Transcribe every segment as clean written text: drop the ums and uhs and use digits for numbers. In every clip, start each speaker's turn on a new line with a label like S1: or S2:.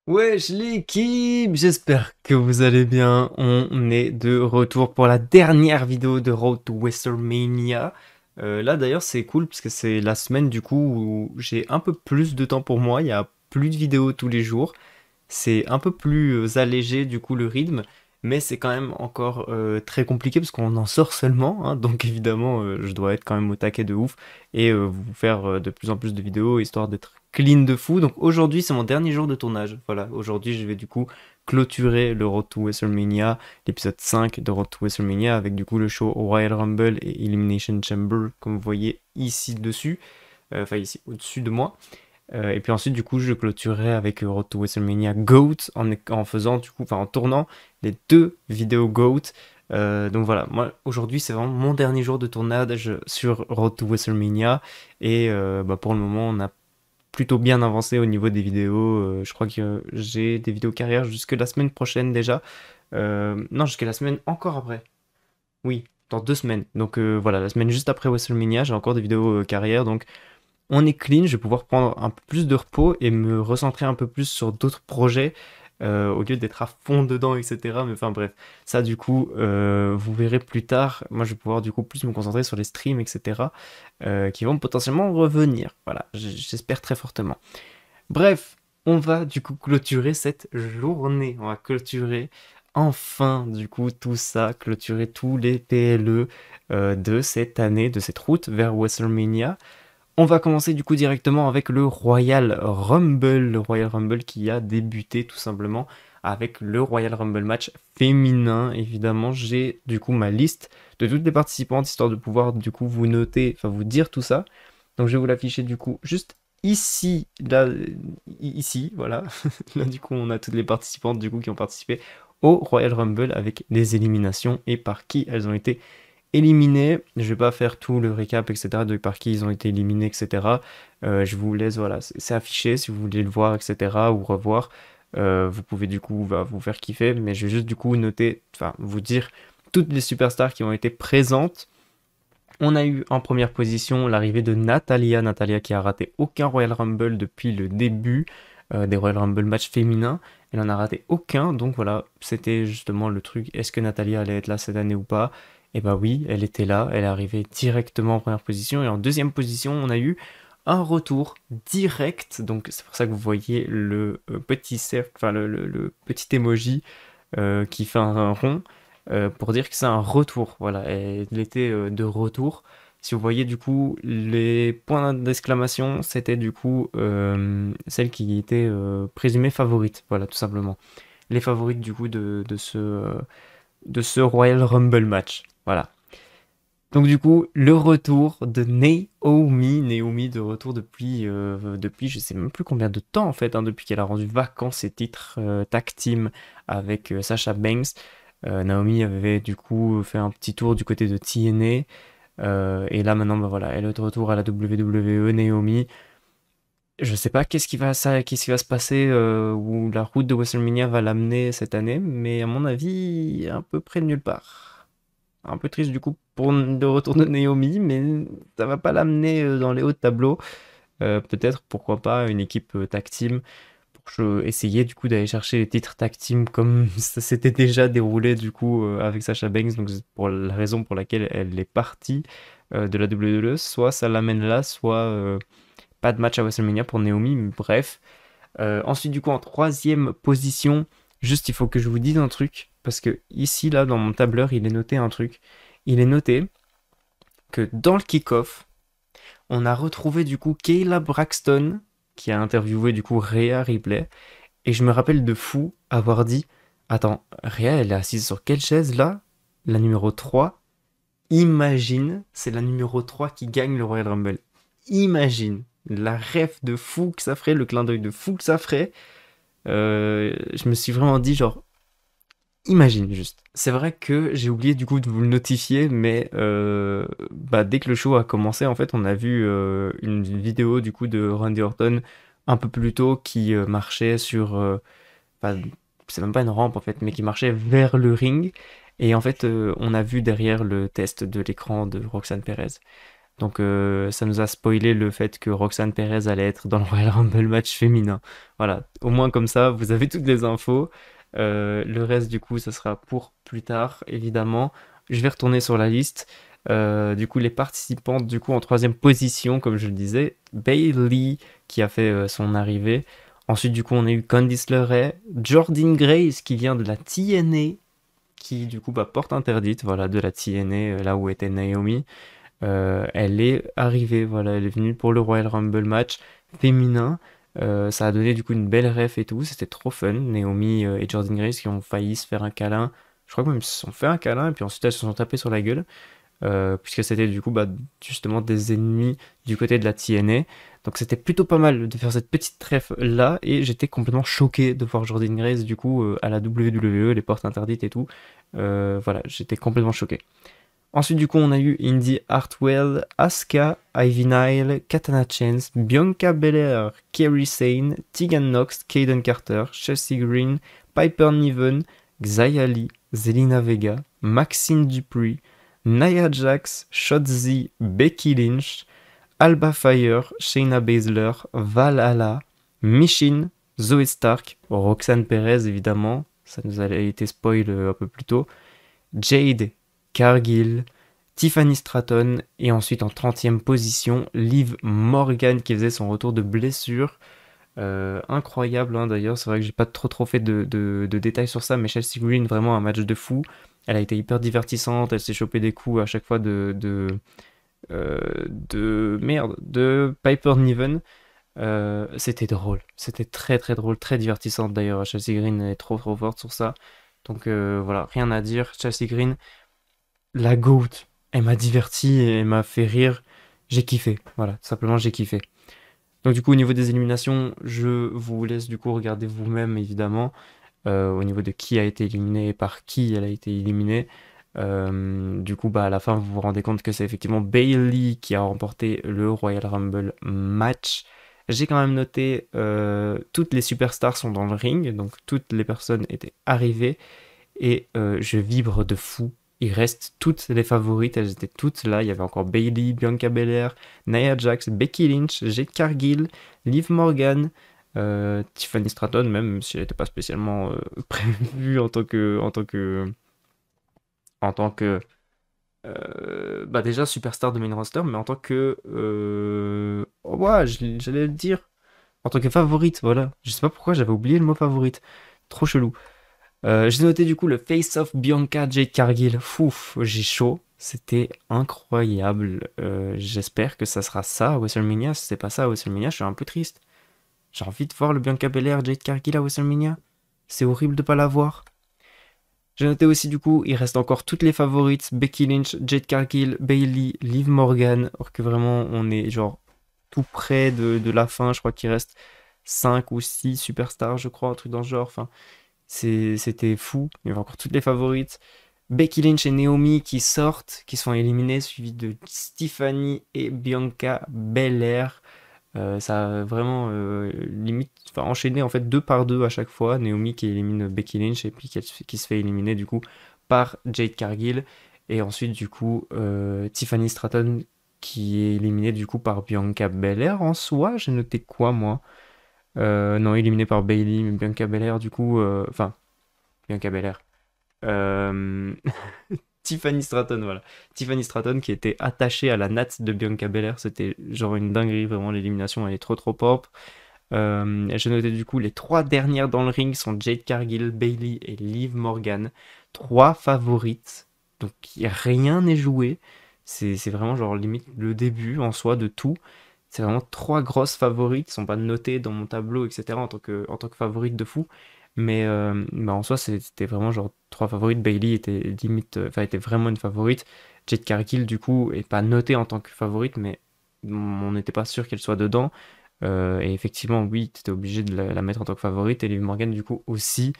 S1: Wesh l'équipe, j'espère que vous allez bien. On est de retour pour la dernière vidéo de Road to WrestleMania. Là d'ailleurs c'est cool parce que c'est la semaine du coup où j'ai un peu plus de temps pour moi. Il y a plus de vidéos tous les jours. C'est un peu plus allégé du coup le rythme, mais c'est quand même encore très compliqué parce qu'on en sort seulement, hein. Donc évidemment je dois être quand même au taquet de ouf et vous faire de plus en plus de vidéos histoire d'être clean de fou. Donc aujourd'hui c'est mon dernier jour de tournage. Voilà, aujourd'hui je vais du coup clôturer le Road to WrestleMania, l'épisode 5 de Road to WrestleMania avec du coup le show Royal Rumble et Elimination Chamber comme vous voyez ici dessus, enfin ici au-dessus de moi. Et puis ensuite, du coup, je clôturerai avec Road to WrestleMania GOAT en faisant, du coup, enfin, en tournant les deux vidéos GOAT. Donc voilà, moi aujourd'hui c'est vraiment mon dernier jour de tournage sur Road to WrestleMania et bah, pour le moment on a plutôt bien avancé au niveau des vidéos. Je crois que j'ai des vidéos carrière jusque la semaine prochaine déjà. Non, jusqu'à la semaine encore après. Oui, dans 2 semaines. Donc voilà, la semaine juste après WrestleMania, j'ai encore des vidéos carrière. Donc on est clean, je vais pouvoir prendre un peu plus de repos et me recentrer un peu plus sur d'autres projets au lieu d'être à fond dedans, etc. Mais enfin bref, ça du coup, vous verrez plus tard. Moi, je vais pouvoir du coup plus me concentrer sur les streams, etc. Qui vont potentiellement revenir. Voilà, j'espère très fortement. Bref, on va du coup clôturer cette journée. On va clôturer enfin du coup tout ça, clôturer tous les PLE de cette année, de cette route vers WrestleMania. On va commencer du coup directement avec le Royal Rumble qui a débuté tout simplement avec le Royal Rumble match féminin. Évidemment, j'ai du coup ma liste de toutes les participantes histoire de pouvoir du coup vous noter, enfin vous dire tout ça. Donc je vais vous l'afficher du coup juste ici, là, ici, voilà. Là du coup on a toutes les participantes du coup qui ont participé au Royal Rumble avec les éliminations et par qui elles ont été éliminés. Je vais pas faire tout le récap, etc. de par qui ils ont été éliminés, etc. Je vous laisse, voilà, c'est affiché si vous voulez le voir, etc. ou revoir. Vous pouvez du coup vous faire kiffer, mais je vais juste du coup noter, enfin vous dire toutes les superstars qui ont été présentes. On a eu en première position l'arrivée de Natalia. Natalia qui a raté aucun Royal Rumble depuis le début des Royal Rumble match féminins. Elle en a raté aucun, donc voilà, c'était justement le truc. Est-ce que Natalia allait être là cette année ou pas? Et bah oui, elle était là, elle est arrivée directement en première position. Et en deuxième position, on a eu un retour direct. Donc c'est pour ça que vous voyez le petit cercle, enfin le petit emoji qui fait un rond pour dire que c'est un retour. Voilà, elle était de retour. Si vous voyez du coup les points d'exclamation, c'était du coup celle qui était présumée favorite. Voilà, tout simplement. Les favorites du coup de ce Royal Rumble match. Voilà. Donc du coup, le retour de Naomi. Naomi de retour depuis je sais même plus combien de temps en fait, hein, depuis qu'elle a rendu vacant ses titres tag team avec Sasha Banks. Naomi avait du coup fait un petit tour du côté de TNA. Et là maintenant, bah voilà, elle est de retour à la WWE, Naomi. Je sais pas qu'est-ce qui va se passer, où la route de WrestleMania va l'amener cette année, mais à mon avis, à peu près de nulle part. Un peu triste du coup pour le retour de Naomi, mais ça va pas l'amener dans les hauts de tableau. Peut-être, pourquoi pas, une équipe tag team pour essayer du coup d'aller chercher les titres tag team comme ça s'était déjà déroulé du coup avec Sasha Banks. Donc c'est pour la raison pour laquelle elle est partie de la WWE. Soit ça l'amène là, soit pas de match à WrestleMania pour Naomi. Mais bref. Ensuite du coup en troisième position, juste il faut que je vous dise un truc parce que ici là dans mon tableur il est noté un truc. Il est noté que dans le kick-off, on a retrouvé du coup Kayla Braxton qui a interviewé du coup Rhea Ripley. Et je me rappelle de fou avoir dit: Attends, Rhea, elle est assise sur quelle chaise là? La numéro 3. Imagine, c'est la numéro 3 qui gagne le Royal Rumble. Imagine la ref de fou que ça ferait, le clin d'œil de fou que ça ferait. Je me suis vraiment dit, genre, imagine juste. C'est vrai que j'ai oublié du coup de vous le notifier, mais bah, dès que le show a commencé, en fait, on a vu une vidéo du coup de Randy Orton un peu plus tôt qui marchait sur enfin, c'est même pas une rampe en fait, mais qui marchait vers le ring. Et en fait, on a vu derrière le test de l'écran de Roxane Perez. Donc ça nous a spoilé le fait que Roxane Perez allait être dans le Royal Rumble match féminin. Voilà, au moins comme ça, vous avez toutes les infos. Le reste, du coup, ça sera pour plus tard, évidemment. Je vais retourner sur la liste. Du coup, les participantes, du coup, en troisième position, comme je le disais, Bailey qui a fait son arrivée. Ensuite, du coup, on a eu Candice LeRae, Jordynne Grace qui vient de la TNA, qui du coup porte interdite, voilà, de la TNA, là où était Naomi. Elle est arrivée, voilà, elle est venue pour le Royal Rumble match féminin. Ça a donné du coup une belle ref et tout, c'était trop fun. Naomi et Jordynne Grace qui ont failli se faire un câlin. Je crois que même ils se sont fait un câlin et puis ensuite elles se sont tapées sur la gueule. Puisque c'était du coup justement des ennemis du côté de la TNA. Donc c'était plutôt pas mal de faire cette petite ref là et j'étais complètement choqué de voir Jordynne Grace du coup à la WWE, les portes interdites et tout. Voilà, j'étais complètement choqué. Ensuite, du coup, on a eu Indy Hartwell, Asuka, Ivy Nile, Katana Chance, Bianca Belair, Kairi Sane, Tegan Nox, Kaden Carter, Chelsea Green, Piper Niven, Xia Li, Zelina Vega, Maxine Dupree, Nia Jax, Shotzi, Becky Lynch, Alba Fire, Shayna Baszler, Valhalla, Michin, Zoe Stark, Roxanne Perez évidemment, ça nous a été spoil un peu plus tôt, Jade, Cargill, Tiffany Stratton et ensuite en 30e position, Liv Morgan qui faisait son retour de blessure. Incroyable d'ailleurs, c'est vrai que j'ai pas trop fait de détails sur ça, mais Chelsea Green, vraiment un match de fou. Elle a été hyper divertissante, elle s'est chopé des coups à chaque fois de Piper Niven. C'était drôle, c'était très drôle, très divertissante d'ailleurs. Chelsea Green est trop forte sur ça. Donc voilà, rien à dire. Chelsea Green, la GOAT, elle m'a diverti, elle m'a fait rire. J'ai kiffé, voilà, tout simplement j'ai kiffé. Donc du coup au niveau des éliminations, je vous laisse du coup regarder vous-même évidemment au niveau de qui a été éliminé et par qui elle a été éliminée. Du coup à la fin vous vous rendez compte que c'est effectivement Bailey qui a remporté le Royal Rumble match. J'ai quand même noté toutes les superstars sont dans le ring, donc toutes les personnes étaient arrivées et je vibre de fou. Il reste toutes les favorites, elles étaient toutes là. Il y avait encore Bailey, Bianca Belair, Nia Jax, Becky Lynch, Jade Cargill, Liv Morgan, Tiffany Stratton, même si elle n'était pas spécialement prévue en tant que déjà superstar de main roster, mais en tant que ouais, j'allais le dire en tant que favorite, voilà. Je sais pas pourquoi j'avais oublié le mot favorite, trop chelou. J'ai noté du coup le face-off Bianca Jade Cargill. Fouf, j'ai chaud. C'était incroyable. J'espère que ça sera ça à WrestleMania. Si c'est pas ça à WrestleMania, je suis un peu triste. J'ai envie de voir le Bianca Belair Jade Cargill à WrestleMania. C'est horrible de pas la voir. J'ai noté aussi du coup, il reste encore toutes les favorites. Becky Lynch, Jade Cargill, Bailey, Liv Morgan. Or que vraiment on est genre tout près de la fin. Je crois qu'il reste 5 ou 6 superstars, je crois, un truc dans le genre. Enfin, c'était fou. Il y avait encore toutes les favorites. Becky Lynch et Naomi qui sortent, qui sont éliminées, suivies de Stephanie et Bianca Belair. Ça a vraiment limite, enfin, enchaîné en fait deux par deux à chaque fois. Naomi qui élimine Becky Lynch et puis qui se fait éliminer du coup par Jade Cargill. Et ensuite du coup Tiffany Stratton qui est éliminée du coup par Bianca Belair en soi. J'ai noté quoi moi? Non, éliminé par Bailey, mais Bianca Belair, du coup. Enfin, Bianca Belair. Euh, Tiffany Stratton, voilà. Tiffany Stratton qui était attachée à la natte de Bianca Belair. C'était genre une dinguerie, vraiment. L'élimination, elle est trop pop. J'ai noté du coup les trois dernières dans le ring sont Jade Cargill, Bailey et Liv Morgan. Trois favorites. Donc rien n'est joué. C'est vraiment genre limite le début en soi de tout. C'est vraiment trois grosses favorites qui sont pas notées dans mon tableau, etc. en tant que favorite de fou. Mais en soi, c'était vraiment genre trois favorites. Bailey était limite, enfin était vraiment une favorite. Jade Cargill, du coup, est pas notée en tant que favorite, mais on n'était pas sûr qu'elle soit dedans. Et effectivement, oui, tu étais obligé de la mettre en tant que favorite. Et Liv Morgan, du coup, aussi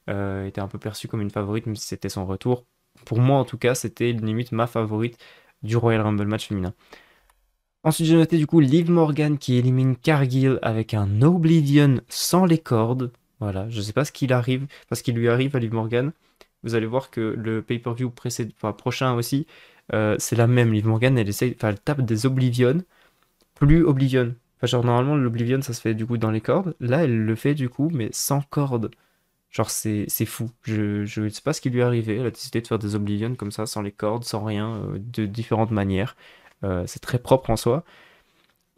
S1: était un peu perçue comme une favorite, même si c'était son retour. Pour moi, en tout cas, c'était limite ma favorite du Royal Rumble match féminin. Ensuite, j'ai noté du coup Liv Morgan qui élimine Cargill avec un Oblivion sans les cordes. Voilà, je sais pas ce qu'il arrive, parce qu'il lui arrive à Liv Morgan. Vous allez voir que le pay-per-view enfin, prochain aussi, c'est la même. Liv Morgan, elle essaye, enfin, elle tape des Oblivion, plus Oblivion. Enfin, genre, normalement, l'Oblivion, ça se fait du coup dans les cordes. Là, elle le fait du coup, mais sans cordes. Genre, c'est fou. Je sais pas ce qui lui est arrivé. Elle a décidé de faire des Oblivion comme ça, sans les cordes, sans rien, de différentes manières. C'est très propre en soi.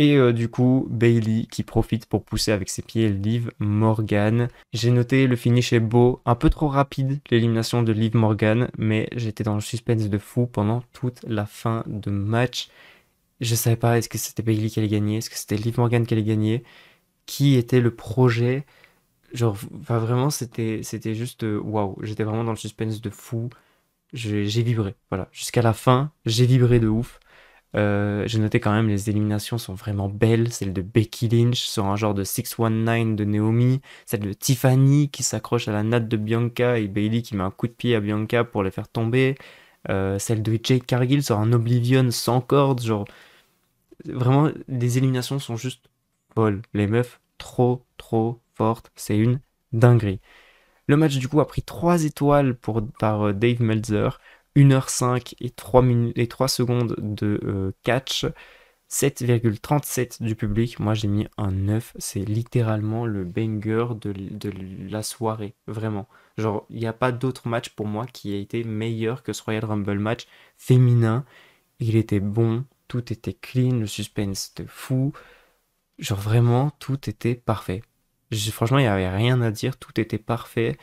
S1: Et du coup, Bailey qui profite pour pousser avec ses pieds Liv Morgan. J'ai noté le finish est beau, un peu trop rapide l'élimination de Liv Morgan, mais j'étais dans le suspense de fou pendant toute la fin de match. Je savais pas est-ce que c'était Bailey qui allait gagner, est-ce que c'était Liv Morgan qui allait gagner, qui était le projet. Genre, enfin, vraiment, c'était juste waouh. J'étais vraiment dans le suspense de fou. J'ai vibré, voilà. Jusqu'à la fin, j'ai vibré de ouf. J'ai noté quand même les éliminations sont vraiment belles. Celle de Becky Lynch sur un genre de 619 de Naomi. Celle de Tiffany qui s'accroche à la natte de Bianca et Bailey qui met un coup de pied à Bianca pour les faire tomber. Celle de Jade Cargill sur un Oblivion sans corde. Genre, vraiment, les éliminations sont juste folles. Les meufs, trop, trop fortes. C'est une dinguerie. Le match du coup a pris 3 étoiles par Dave Meltzer, 1h05 et 3 minutes et 3 secondes de catch, 7,37 du public. Moi j'ai mis un 9, c'est littéralement le banger de la soirée, vraiment. Genre, il n'y a pas d'autre match pour moi qui a été meilleur que ce Royal Rumble match féminin. Il était bon, tout était clean, le suspense était fou. Genre vraiment, tout était parfait. Franchement, il n'y avait rien à dire, tout était parfait.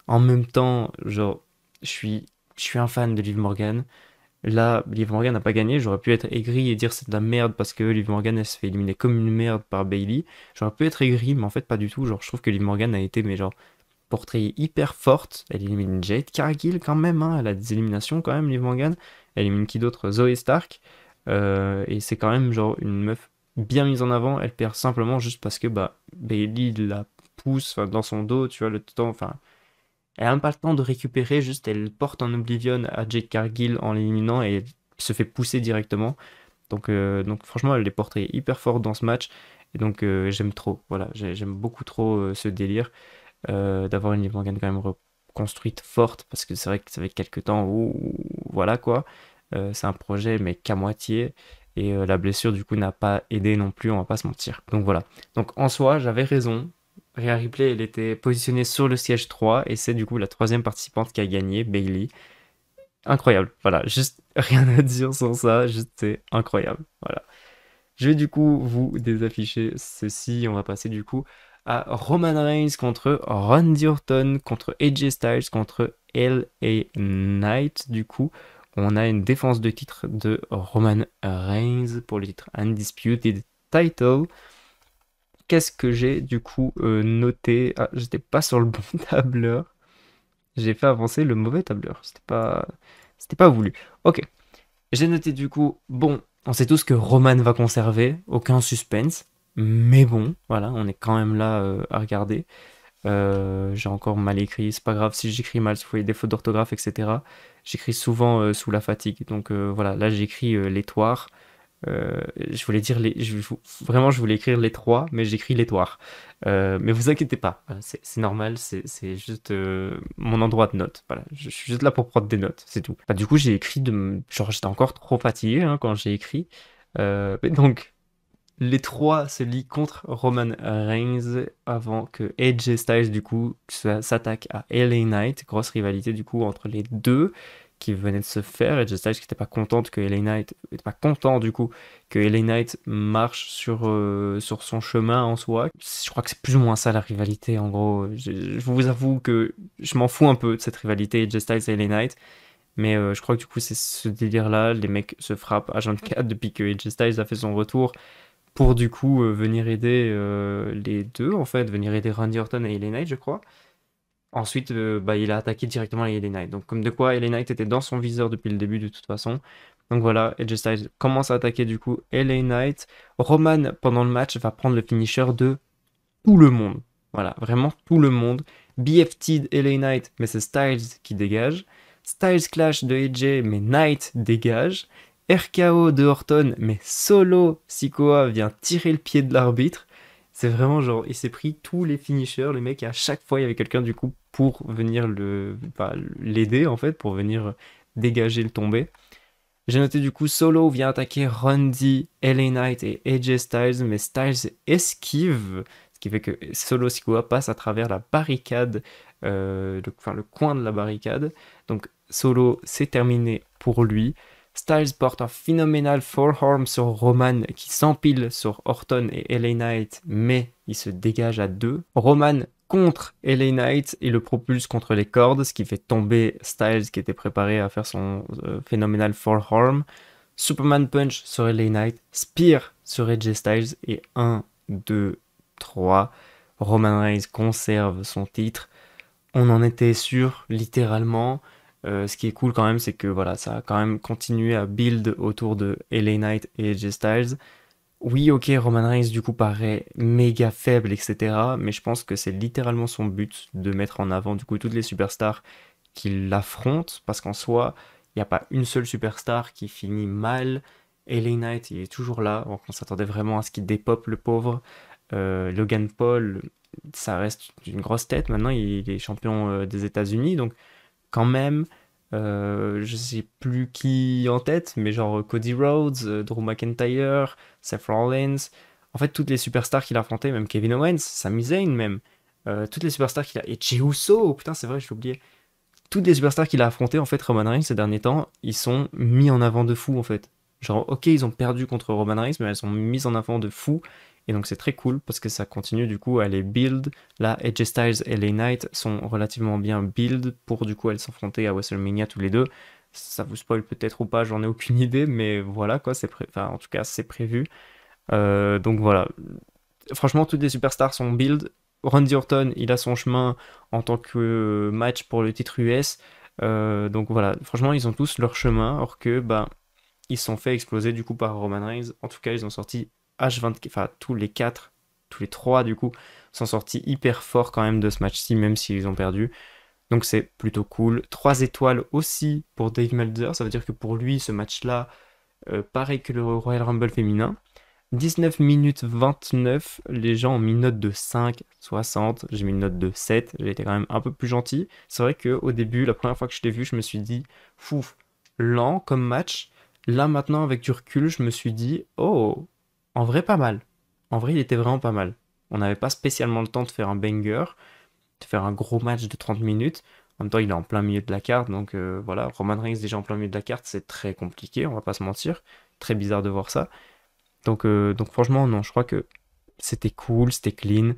S1: En même temps, genre, je suis, je suis un fan de Liv Morgan. Là, Liv Morgan n'a pas gagné. J'aurais pu être aigri et dire c'est de la merde parce que Liv Morgan elle se fait éliminer comme une merde par Bailey. J'aurais pu être aigri, mais en fait pas du tout. Genre, je trouve que Liv Morgan a été, mais genre, portrait hyper forte. Elle élimine Jade Cargill quand même, hein. Elle a des éliminations quand même, Liv Morgan. Elle élimine qui d'autre? Zoe Stark. Et c'est quand même genre une meuf bien mise en avant. Elle perd simplement juste parce que bah Bailey la pousse enfin, dans son dos, tu vois, le temps. Enfin, elle a même pas le temps de récupérer, juste elle porte en Oblivion à Jade Cargill en l'éliminant et elle se fait pousser directement. Donc franchement, elle est portée hyper forte dans ce match. Et donc j'aime trop, voilà, j'aime beaucoup trop ce délire d'avoir une Liv Morgan quand même reconstruite forte, parce que c'est vrai que ça fait quelques temps où, voilà quoi, c'est un projet mais qu'à moitié, et la blessure du coup n'a pas aidé non plus, on va pas se mentir. Donc voilà, donc en soi j'avais raison, Rhea Ripley elle était positionnée sur le siège 3, et c'est du coup la troisième participante qui a gagné, Bailey. Incroyable, voilà, juste rien à dire sur ça, juste c'est incroyable, voilà. Je vais du coup vous désafficher ceci. On va passer du coup à Roman Reigns contre Randy Orton, contre AJ Styles, contre LA Knight. Du coup, on a une défense de titre de Roman Reigns pour le titre Undisputed Title. Qu'est-ce que j'ai du coup noté? Ah, j'étais pas sur le bon tableur. J'ai fait avancer le mauvais tableur. C'était pas voulu. Ok. J'ai noté du coup, bon, on sait tous que Roman va conserver, aucun suspense, mais bon, voilà, on est quand même là à regarder. J'ai encore mal écrit, c'est pas grave si j'écris mal, si vous voyez des fautes d'orthographe, etc. J'écris souvent sous la fatigue, donc voilà, là j'écris les toires. Je voulais dire vraiment je voulais écrire les trois, mais j'écris les toires. Mais vous inquiétez pas, voilà, c'est normal, c'est juste mon endroit de notes. Voilà, je suis juste là pour prendre des notes, c'est tout. Bah, du coup, j'ai écrit genre j'étais encore trop fatigué hein, quand j'ai écrit. Mais donc les trois se lient contre Roman Reigns avant que AJ Styles du coup s'attaque à LA Knight. Grosse rivalité du coup entre les deux qui venait de se faire. AJ Styles qui n'était pas contente que LA Knight était pas content du coup que LA Knight marche sur son chemin en soi. Je crois que c'est plus ou moins ça la rivalité en gros. Je vous avoue que je m'en fous un peu de cette rivalité AJ Styles et LA Knight. Mais je crois que du coup c'est ce délire là, les mecs se frappent à 24 depuis que AJ Styles a fait son retour pour du coup venir aider les deux, en fait, venir aider Randy Orton et LA Knight, je crois. Ensuite, bah, il a attaqué directement LA Knight. Donc, comme de quoi, LA Knight était dans son viseur depuis le début, de toute façon. Donc voilà, AJ Styles commence à attaquer du coup LA Knight. Roman, pendant le match, va prendre le finisher de tout le monde. Voilà, vraiment tout le monde. BFT de LA Knight, mais c'est Styles qui dégage. Styles Clash de AJ, mais Knight dégage. RKO de Orton, mais Solo Sikoa vient tirer le pied de l'arbitre. C'est vraiment genre, il s'est pris tous les finishers, les mecs, et à chaque fois il y avait quelqu'un du coup pour venir l'aider en fait, pour venir dégager le tombé. J'ai noté du coup Solo vient attaquer Randy, LA Knight et AJ Styles, mais Styles esquive, ce qui fait que Solo Sikoa passe à travers la barricade, le coin de la barricade. Donc Solo, c'est terminé pour lui. Styles porte un phénoménal forearm sur Roman qui s'empile sur Orton et LA Knight, mais il se dégage à deux. Roman contre LA Knight et le propulse contre les cordes, ce qui fait tomber Styles qui était préparé à faire son phénoménal forearm. Superman Punch sur LA Knight, Spear sur AJ Styles et 1, 2, 3. Roman Reigns conserve son titre. On en était sûr, littéralement. Ce qui est cool quand même, c'est que voilà, ça a quand même continué à build autour de LA Knight et AJ Styles. Oui, ok, Roman Reigns du coup paraît méga faible, etc. Mais je pense que c'est littéralement son but de mettre en avant du coup toutes les superstars qui l'affrontent, parce qu'en soi, il n'y a pas une seule superstar qui finit mal. LA Knight, il est toujours là, donc on s'attendait vraiment à ce qu'il dépope le pauvre. Logan Paul, ça reste une grosse tête. Maintenant, il est champion des États-Unis, donc quand même, je sais plus qui en tête, mais genre Cody Rhodes, Drew McIntyre, Seth Rollins, en fait toutes les superstars qu'il a affrontées, même Kevin Owens, Sami Zayn même, toutes les superstars qu'il a, et Jey Uso, putain c'est vrai, j'ai oublié, toutes les superstars qu'il a affrontées, en fait, Roman Reigns ces derniers temps, ils sont mis en avant de fou en fait. Genre, ok, ils ont perdu contre Roman Reigns, mais elles sont mises en avant de fou. Et donc c'est très cool parce que ça continue du coup à les build. Là, AJ Styles et LA Knight sont relativement bien build pour du coup aller s'affronter à WrestleMania tous les deux. Ça vous spoil peut-être ou pas, j'en ai aucune idée, mais voilà quoi, enfin, en tout cas c'est prévu. Donc voilà, franchement toutes les superstars sont build. Randy Orton, il a son chemin en tant que match pour le titre US. Donc voilà, franchement ils ont tous leur chemin, or que bah ils se sont fait exploser du coup par Roman Reigns. En tout cas, ils ont sorti H24, enfin tous les 4, tous les 3 du coup, sont sortis hyper forts quand même de ce match-ci, même s'ils ont perdu. Donc c'est plutôt cool. 3 étoiles aussi pour Dave Meltzer, ça veut dire que pour lui, ce match-là, pareil que le Royal Rumble féminin, 19 minutes 29, les gens ont mis une note de 5, 60, j'ai mis une note de 7, j'ai été quand même un peu plus gentil. C'est vrai qu'au début, la première fois que je l'ai vu, je me suis dit, fou, lent comme match. Là maintenant, avec du recul, je me suis dit, oh, en vrai pas mal. En vrai, il était vraiment pas mal. On n'avait pas spécialement le temps de faire un banger, de faire un gros match de 30 minutes. En même temps, il est en plein milieu de la carte, donc voilà, Roman Reigns déjà en plein milieu de la carte, c'est très compliqué, on va pas se mentir. Très bizarre de voir ça. Donc franchement, non, je crois que c'était cool, c'était clean.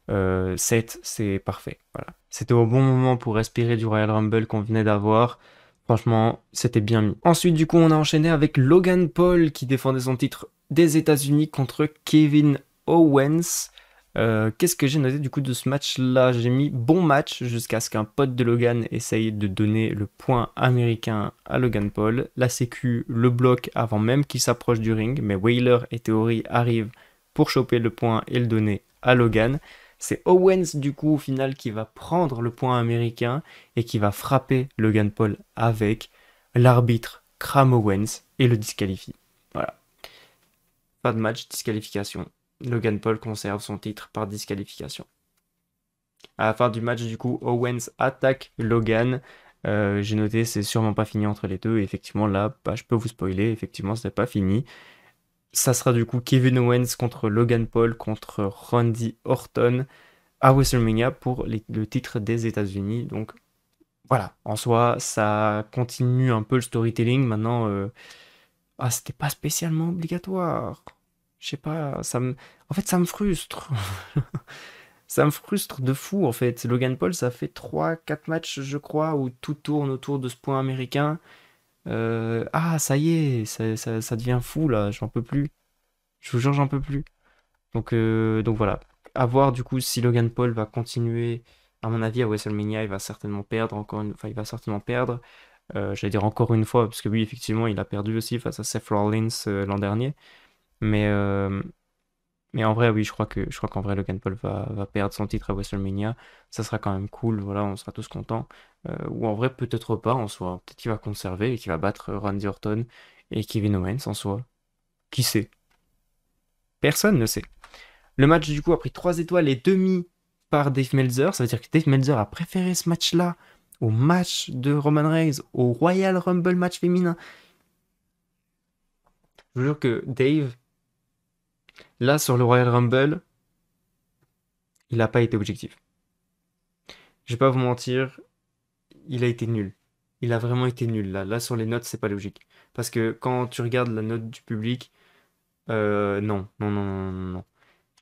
S1: 7, c'est parfait. Voilà. C'était au bon moment pour respirer du Royal Rumble qu'on venait d'avoir. Franchement, c'était bien mis. Ensuite, du coup, on a enchaîné avec Logan Paul qui défendait son titre des États-Unis contre Kevin Owens. Qu'est-ce que j'ai noté du coup de ce match-là? J'ai mis bon match jusqu'à ce qu'un pote de Logan essaye de donner le point américain à Logan Paul. La sécu le bloque avant même qu'il s'approche du ring, mais Wheeler et Theory arrivent pour choper le point et le donner à Logan. C'est Owens du coup au final qui va prendre le point américain et qui va frapper Logan Paul avec. L'arbitre crame Owens et le disqualifie. Voilà. Pas de match, disqualification. Logan Paul conserve son titre par disqualification. À la fin du match, du coup, Owens attaque Logan. J'ai noté, c'est sûrement pas fini entre les deux. Et effectivement, là, bah, je peux vous spoiler. Effectivement, c'est pas fini. Ça sera du coup Kevin Owens contre Logan Paul contre Randy Orton à WrestleMania pour le titre des États-Unis. Donc voilà, en soi, ça continue un peu le storytelling. Maintenant, c'était pas spécialement obligatoire. Je sais pas, en fait, ça me frustre. Ça me frustre de fou, en fait. Logan Paul, ça fait 3, 4 matchs, je crois, où tout tourne autour de ce point américain. Ça y est, ça devient fou, là, j'en peux plus. Je vous jure, j'en peux plus. Donc voilà. À voir, du coup, si Logan Paul va continuer. À mon avis, à WrestleMania, il va certainement perdre Enfin, il va certainement perdre. J'allais dire encore une fois, parce que oui, effectivement, il a perdu aussi face à Seth Rollins l'an dernier. Mais, euh, mais en vrai, oui, je crois qu'en vrai, Logan Paul va perdre son titre à WrestleMania. Ça sera quand même cool, voilà, on sera tous contents. Ou en vrai, peut-être pas en soi. Peut-être qu'il va conserver et qu'il va battre Randy Orton et Kevin Owens en soi. Qui sait? Personne ne sait. Le match, du coup, a pris 3 étoiles et demi par Dave Meltzer. Ça veut dire que Dave Meltzer a préféré ce match-là au match de Roman Reigns, au Royal Rumble match féminin. Je vous jure que Dave, là, sur le Royal Rumble, il n'a pas été objectif. Je vais pas vous mentir, il a été nul. Il a vraiment été nul, là. Là, sur les notes, c'est pas logique. Parce que quand tu regardes la note du public, non, non, non, non, non, non.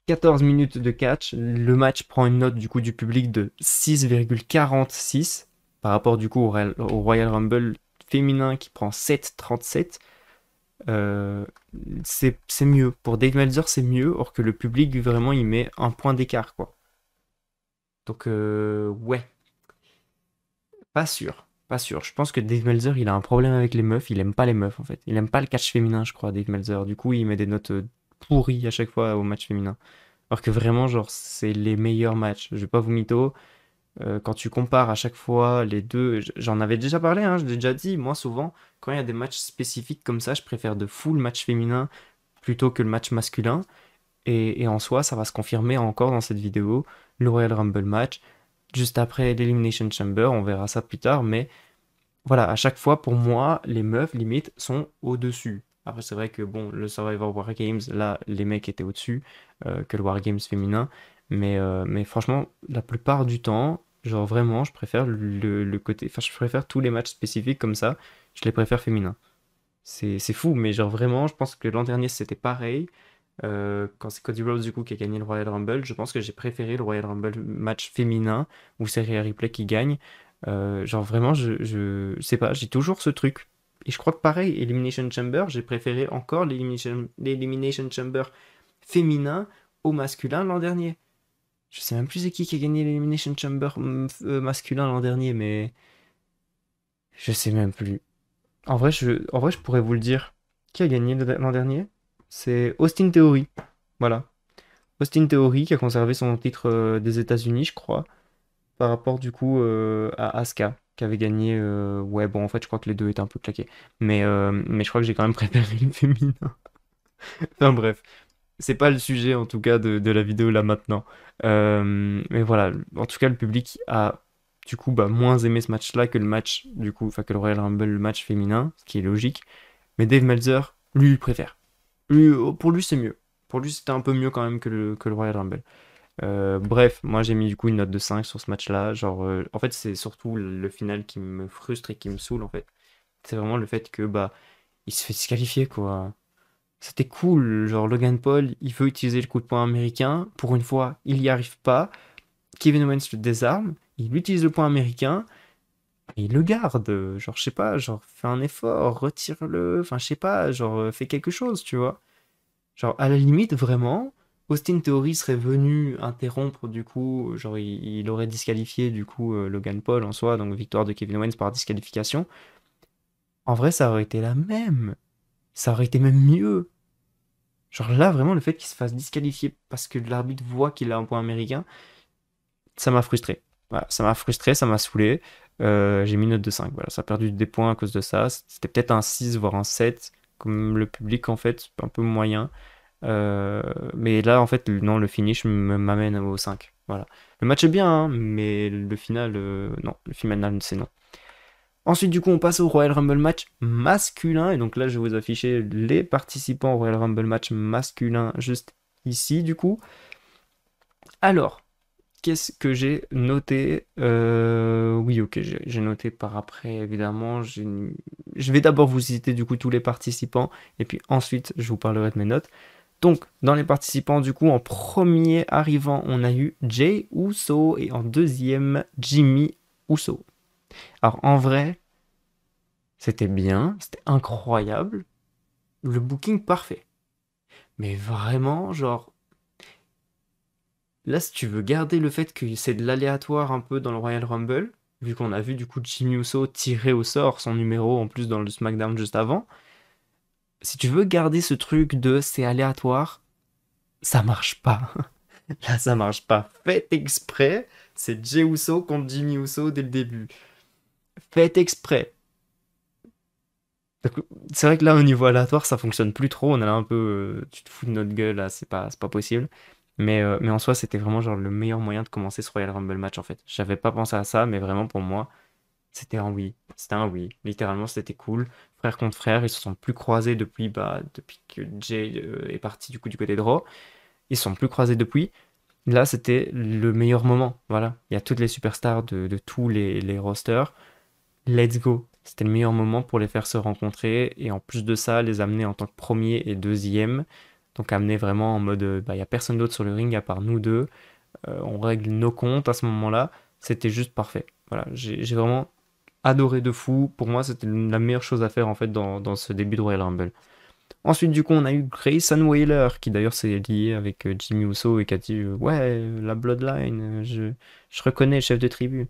S1: 14 minutes de catch, le match prend une note du coup du public de 6,46 par rapport du coup au Royal Rumble féminin qui prend 7,37. Euh, c'est mieux. Pour Dave Meltzer, c'est mieux, or que le public vraiment il met un point d'écart quoi. Donc ouais, pas sûr. Pas sûr. Je pense que Dave Meltzer, il a un problème avec les meufs. Il aime pas les meufs, en fait. Il aime pas le catch féminin, je crois, Dave Meltzer. Du coup, il met des notes pourries à chaque fois au match féminin. Alors que vraiment, genre, c'est les meilleurs matchs. Je vais pas vous mytho. Quand tu compares à chaque fois les deux, j'en avais déjà parlé, hein, je l'ai déjà dit. Moi, souvent, quand il y a des matchs spécifiques comme ça, je préfère de fou le match féminin plutôt que le match masculin. Et en soi, ça va se confirmer encore dans cette vidéo. Le Royal Rumble match, juste après l'Elimination Chamber, on verra ça plus tard, mais voilà, à chaque fois, pour moi, les meufs, limite, sont au-dessus. Après, c'est vrai que, bon, le Survivor War Games, là, les mecs étaient au-dessus que le War Games féminin. Mais franchement, la plupart du temps, genre vraiment, je préfère le côté... Enfin, je préfère tous les matchs spécifiques comme ça, je les préfère féminins. C'est fou, mais genre vraiment, je pense que l'an dernier, c'était pareil. Quand c'est Cody Rhodes, du coup, qui a gagné le Royal Rumble, je pense que j'ai préféré le Royal Rumble match féminin, où c'est Rhea Ripley qui gagne. Genre vraiment, je sais pas, j'ai toujours ce truc. Et je crois que pareil, Elimination Chamber, j'ai préféré encore l'Elimination Chamber féminin au masculin l'an dernier. Je sais même plus c'est qui a gagné l'Elimination Chamber masculin l'an dernier, mais je sais même plus. En vrai, je pourrais vous le dire. Qui a gagné l'an dernier? C'est Austin Theory. Voilà. Austin Theory qui a conservé son titre des États-Unis, je crois, par rapport du coup à Asuka qui avait gagné. Ouais, bon, en fait, je crois que les deux étaient un peu claqués. Mais je crois que j'ai quand même préféré le féminin. Enfin bref, c'est pas le sujet en tout cas de la vidéo là maintenant. Mais voilà, en tout cas, le public a du coup bah, moins aimé ce match-là que le match, du coup, enfin que le Royal Rumble, le match féminin, ce qui est logique. Mais Dave Meltzer, lui, il préfère. Pour lui, c'est mieux. Pour lui, c'était un peu mieux quand même que le Royal Rumble. Bref, moi j'ai mis du coup une note de 5 sur ce match-là. Genre, en fait, c'est surtout le final qui me frustre et qui me saoule en fait. C'est vraiment le fait que bah il se fait disqualifier quoi. C'était cool, genre Logan Paul, il veut utiliser le coup de poing américain. Pour une fois, il n'y arrive pas. Kevin Owens le désarme. Il utilise le poing américain et il le garde. Genre, je sais pas, genre fais un effort, retire-le. Enfin, je sais pas, genre fais quelque chose, tu vois. Genre, à la limite, vraiment, Austin Theory serait venu interrompre, du coup, genre, il aurait disqualifié, du coup, Logan Paul en soi, donc victoire de Kevin Owens par disqualification. En vrai, ça aurait été la même. Ça aurait été même mieux. Genre là, vraiment, le fait qu'il se fasse disqualifier parce que l'arbitre voit qu'il a un point américain, ça m'a frustré. Voilà, ça m'a frustré, ça m'a saoulé. J'ai mis une note de 5. Voilà, ça a perdu des points à cause de ça. C'était peut-être un 6, voire un 7, comme le public, en fait, un peu moyen. Mais là, en fait, non, le finish m'amène au 5. Voilà. Le match est bien, hein, mais le final, non. Le final, c'est non. Ensuite, du coup, on passe au Royal Rumble match masculin. Et donc là, je vais vous afficher les participants au Royal Rumble match masculin juste ici, du coup. Alors, qu'est-ce que j'ai noté? Oui, ok, j'ai noté par après, évidemment. Je vais d'abord vous citer, du coup, tous les participants. Et puis ensuite, je vous parlerai de mes notes. Donc, dans les participants, du coup, en premier arrivant, on a eu Jay Uso et en deuxième, Jimmy Uso. Alors, en vrai, c'était bien, c'était incroyable, le booking parfait. Mais vraiment, genre, là, si tu veux garder le fait que c'est de l'aléatoire un peu dans le Royal Rumble, vu qu'on a vu du coup Jimmy Uso tirer au sort son numéro en plus dans le SmackDown juste avant, si tu veux garder ce truc de c'est aléatoire, ça marche pas. Là, ça marche pas. Faites exprès, c'est Jey Uso contre Jimmy Uso dès le début. Faites exprès. Donc, c'est vrai que là, au niveau aléatoire, ça fonctionne plus trop. On a là un peu. Tu te fous de notre gueule, là, c'est pas possible. Mais en soi, c'était vraiment genre le meilleur moyen de commencer ce Royal Rumble match en fait. J'avais pas pensé à ça, mais vraiment pour moi, C'était un oui. C'était un oui. Littéralement, c'était cool. Frère contre frère, ils se sont plus croisés depuis que Jay est parti du coup du côté de Raw. Ils se sont plus croisés depuis. Là, c'était le meilleur moment. Voilà. Il y a toutes les superstars de tous les rosters. Let's go. C'était le meilleur moment pour les faire se rencontrer. Et en plus de ça, les amener en tant que premier et deuxième. Donc amener vraiment en mode, il n'y a personne d'autre sur le ring à part nous deux. On règle nos comptes à ce moment-là. C'était juste parfait. Voilà. J'ai vraiment adoré de fou. Pour moi, c'était la meilleure chose à faire en fait dans ce début de Royal Rumble. Ensuite, du coup, on a eu Grayson Waller, qui d'ailleurs s'est lié avec Jimmy Uso et qui a dit ouais, la Bloodline, je reconnais le chef de tribu.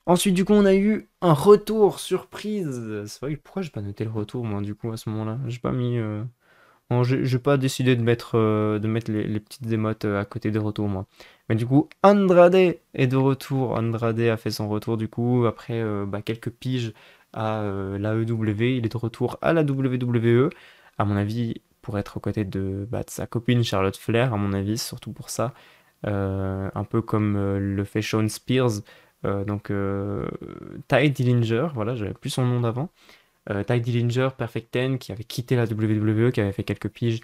S1: Ensuite, du coup, on a eu un retour surprise. C'est vrai, pourquoi j'ai pas noté le retour, moi, du coup, à ce moment-là? J'ai pas mis. Non, j'ai pas décidé de mettre les petites émotes à côté des retours, moi. Mais du coup, Andrade est de retour. Andrade a fait son retour, du coup, après quelques piges à la l'AEW. Il est de retour à la WWE, à mon avis, pour être aux côtés de sa copine Charlotte Flair, à mon avis, surtout pour ça. Un peu comme le fait Shawn Spears. Ty Dillinger, voilà, j'avais plus son nom d'avant. Ty Dillinger, Perfect Ten, qui avait quitté la WWE, qui avait fait quelques piges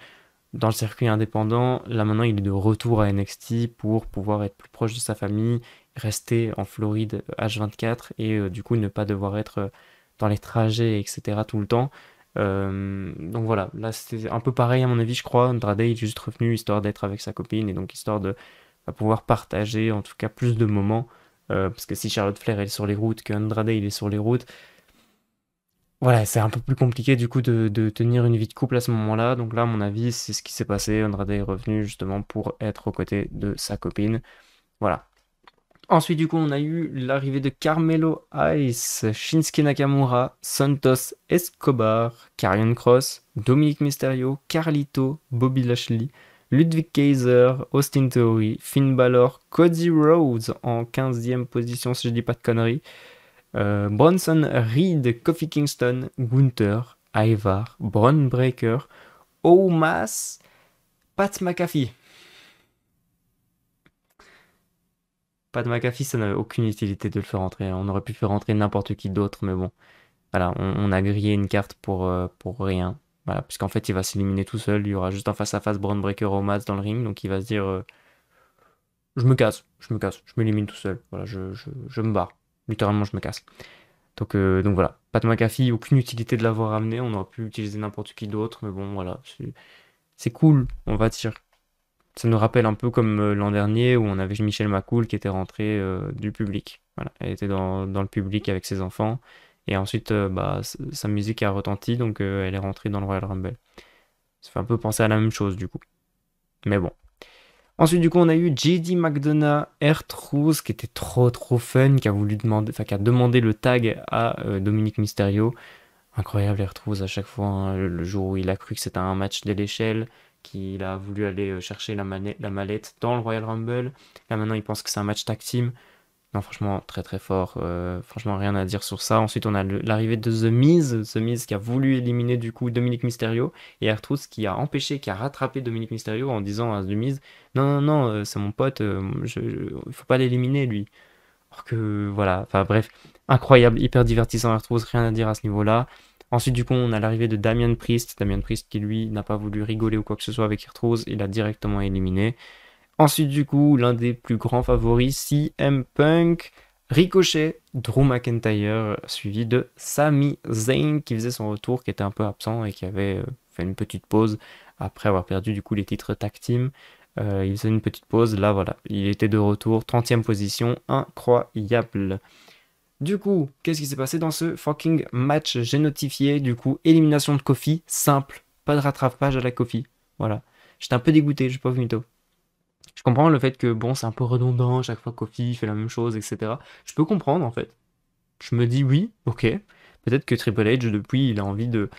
S1: dans le circuit indépendant. Là maintenant, il est de retour à NXT pour pouvoir être plus proche de sa famille, rester en Floride H24 et du coup ne pas devoir être dans les trajets, etc. tout le temps. Donc voilà, là c'était un peu pareil à mon avis, je crois. Andrade il est juste revenu histoire d'être avec sa copine et donc histoire de pouvoir partager en tout cas plus de moments. Parce que si Charlotte Flair elle est sur les routes, que Andrade il est sur les routes, voilà, c'est un peu plus compliqué du coup de tenir une vie de couple à ce moment-là. Donc là, à mon avis, c'est ce qui s'est passé. Andrade est revenu justement pour être aux côtés de sa copine. Voilà. Ensuite, du coup, on a eu l'arrivée de Carmelo Hayes, Shinsuke Nakamura, Santos Escobar, Karrion Kross, Dominic Mysterio, Carlito, Bobby Lashley, Ludwig Kaiser, Austin Theory, Finn Balor, Cody Rhodes en 15e position, si je dis pas de conneries. Bronson Reed, Kofi Kingston, Gunther, Ivar, Bron Breakker, Omas, Pat McAfee. Pat McAfee, ça n'avait aucune utilité de le faire rentrer. On aurait pu faire rentrer n'importe qui d'autre, mais bon. Voilà, on a grillé une carte pour rien. Voilà, puisqu'en fait, il va s'éliminer tout seul. Il y aura juste un face-à-face Bron Breakker Omas dans le ring. Donc il va se dire je m'élimine tout seul. Voilà, je me barre. Littéralement, je me casse. Donc voilà, Pat McAfee, aucune utilité de l'avoir amené, on aurait pu utiliser n'importe qui d'autre, mais bon voilà, c'est cool, on va dire. Ça nous rappelle un peu comme l'an dernier où on avait Michelle McCool qui était rentrée du public. Voilà, elle était dans le public avec ses enfants, et ensuite sa musique a retenti, donc elle est rentrée dans le Royal Rumble. Ça fait un peu penser à la même chose du coup. Mais bon. Ensuite, du coup, on a eu JD McDonough, R-Truth, qui était trop fun, qui a voulu demander, enfin, qui a demandé le tag à Dominic Mysterio. Incroyable, R-Truth à chaque fois, hein, le jour où il a cru que c'était un match de l'échelle, qu'il a voulu aller chercher la mallette dans le Royal Rumble. Là, maintenant, il pense que c'est un match tag team. Non, franchement, très fort. Franchement, rien à dire sur ça. Ensuite, on a l'arrivée de The Miz. The Miz qui a voulu éliminer du coup Dominic Mysterio. Et R-Truth qui a empêché, qui a rattrapé Dominic Mysterio en disant à The Miz, non, c'est mon pote, il faut pas l'éliminer lui. Alors que voilà, enfin bref, incroyable, hyper divertissant R-Truth, rien à dire à ce niveau-là. Ensuite, du coup, on a l'arrivée de Damian Priest. Damian Priest qui lui n'a pas voulu rigoler ou quoi que ce soit avec R-Truth. Il a directement éliminé. Ensuite, du coup, l'un des plus grands favoris, CM Punk, Ricochet, Drew McIntyre, suivi de Sami Zayn qui faisait son retour, qui était un peu absent et qui avait fait une petite pause après avoir perdu du coup les titres tag team. Il faisait une petite pause, là voilà, il était de retour, 30e position, incroyable. Du coup, qu'est-ce qui s'est passé dans ce fucking match? J'ai notifié, du coup, élimination de Kofi, simple, pas de rattrapage à la Kofi. Voilà. J'étais un peu dégoûté, je sais pas mytho. Je comprends le fait que bon, c'est un peu redondant, chaque fois Kofi fait la même chose, etc. Je peux comprendre en fait. Je me dis oui, ok. Peut-être que Triple H, depuis, il a envie de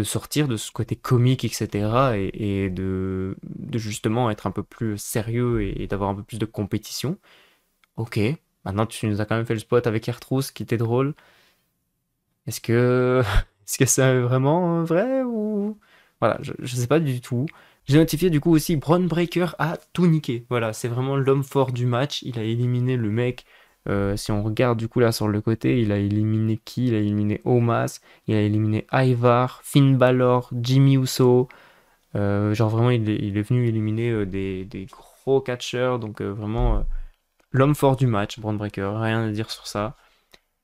S1: sortir de ce côté comique, etc. Et de justement être un peu plus sérieux et d'avoir un peu plus de compétition. Ok. Maintenant, tu nous as quand même fait le spot avec R-Truth qui était drôle. Est-ce que est-ce que c'est vraiment vrai ou voilà, je sais pas du tout. J'ai notifié du coup aussi Braun Breaker a tout niqué. Voilà, c'est vraiment l'homme fort du match. Il a éliminé le mec Si on regarde du coup là sur le côté, il a éliminé qui? Il a éliminé Omos, il a éliminé Ivar, Finn Balor, Jimmy Uso. Genre vraiment, il est venu éliminer des gros catcheurs. Donc vraiment, l'homme fort du match, Braun Breaker. Rien à dire sur ça.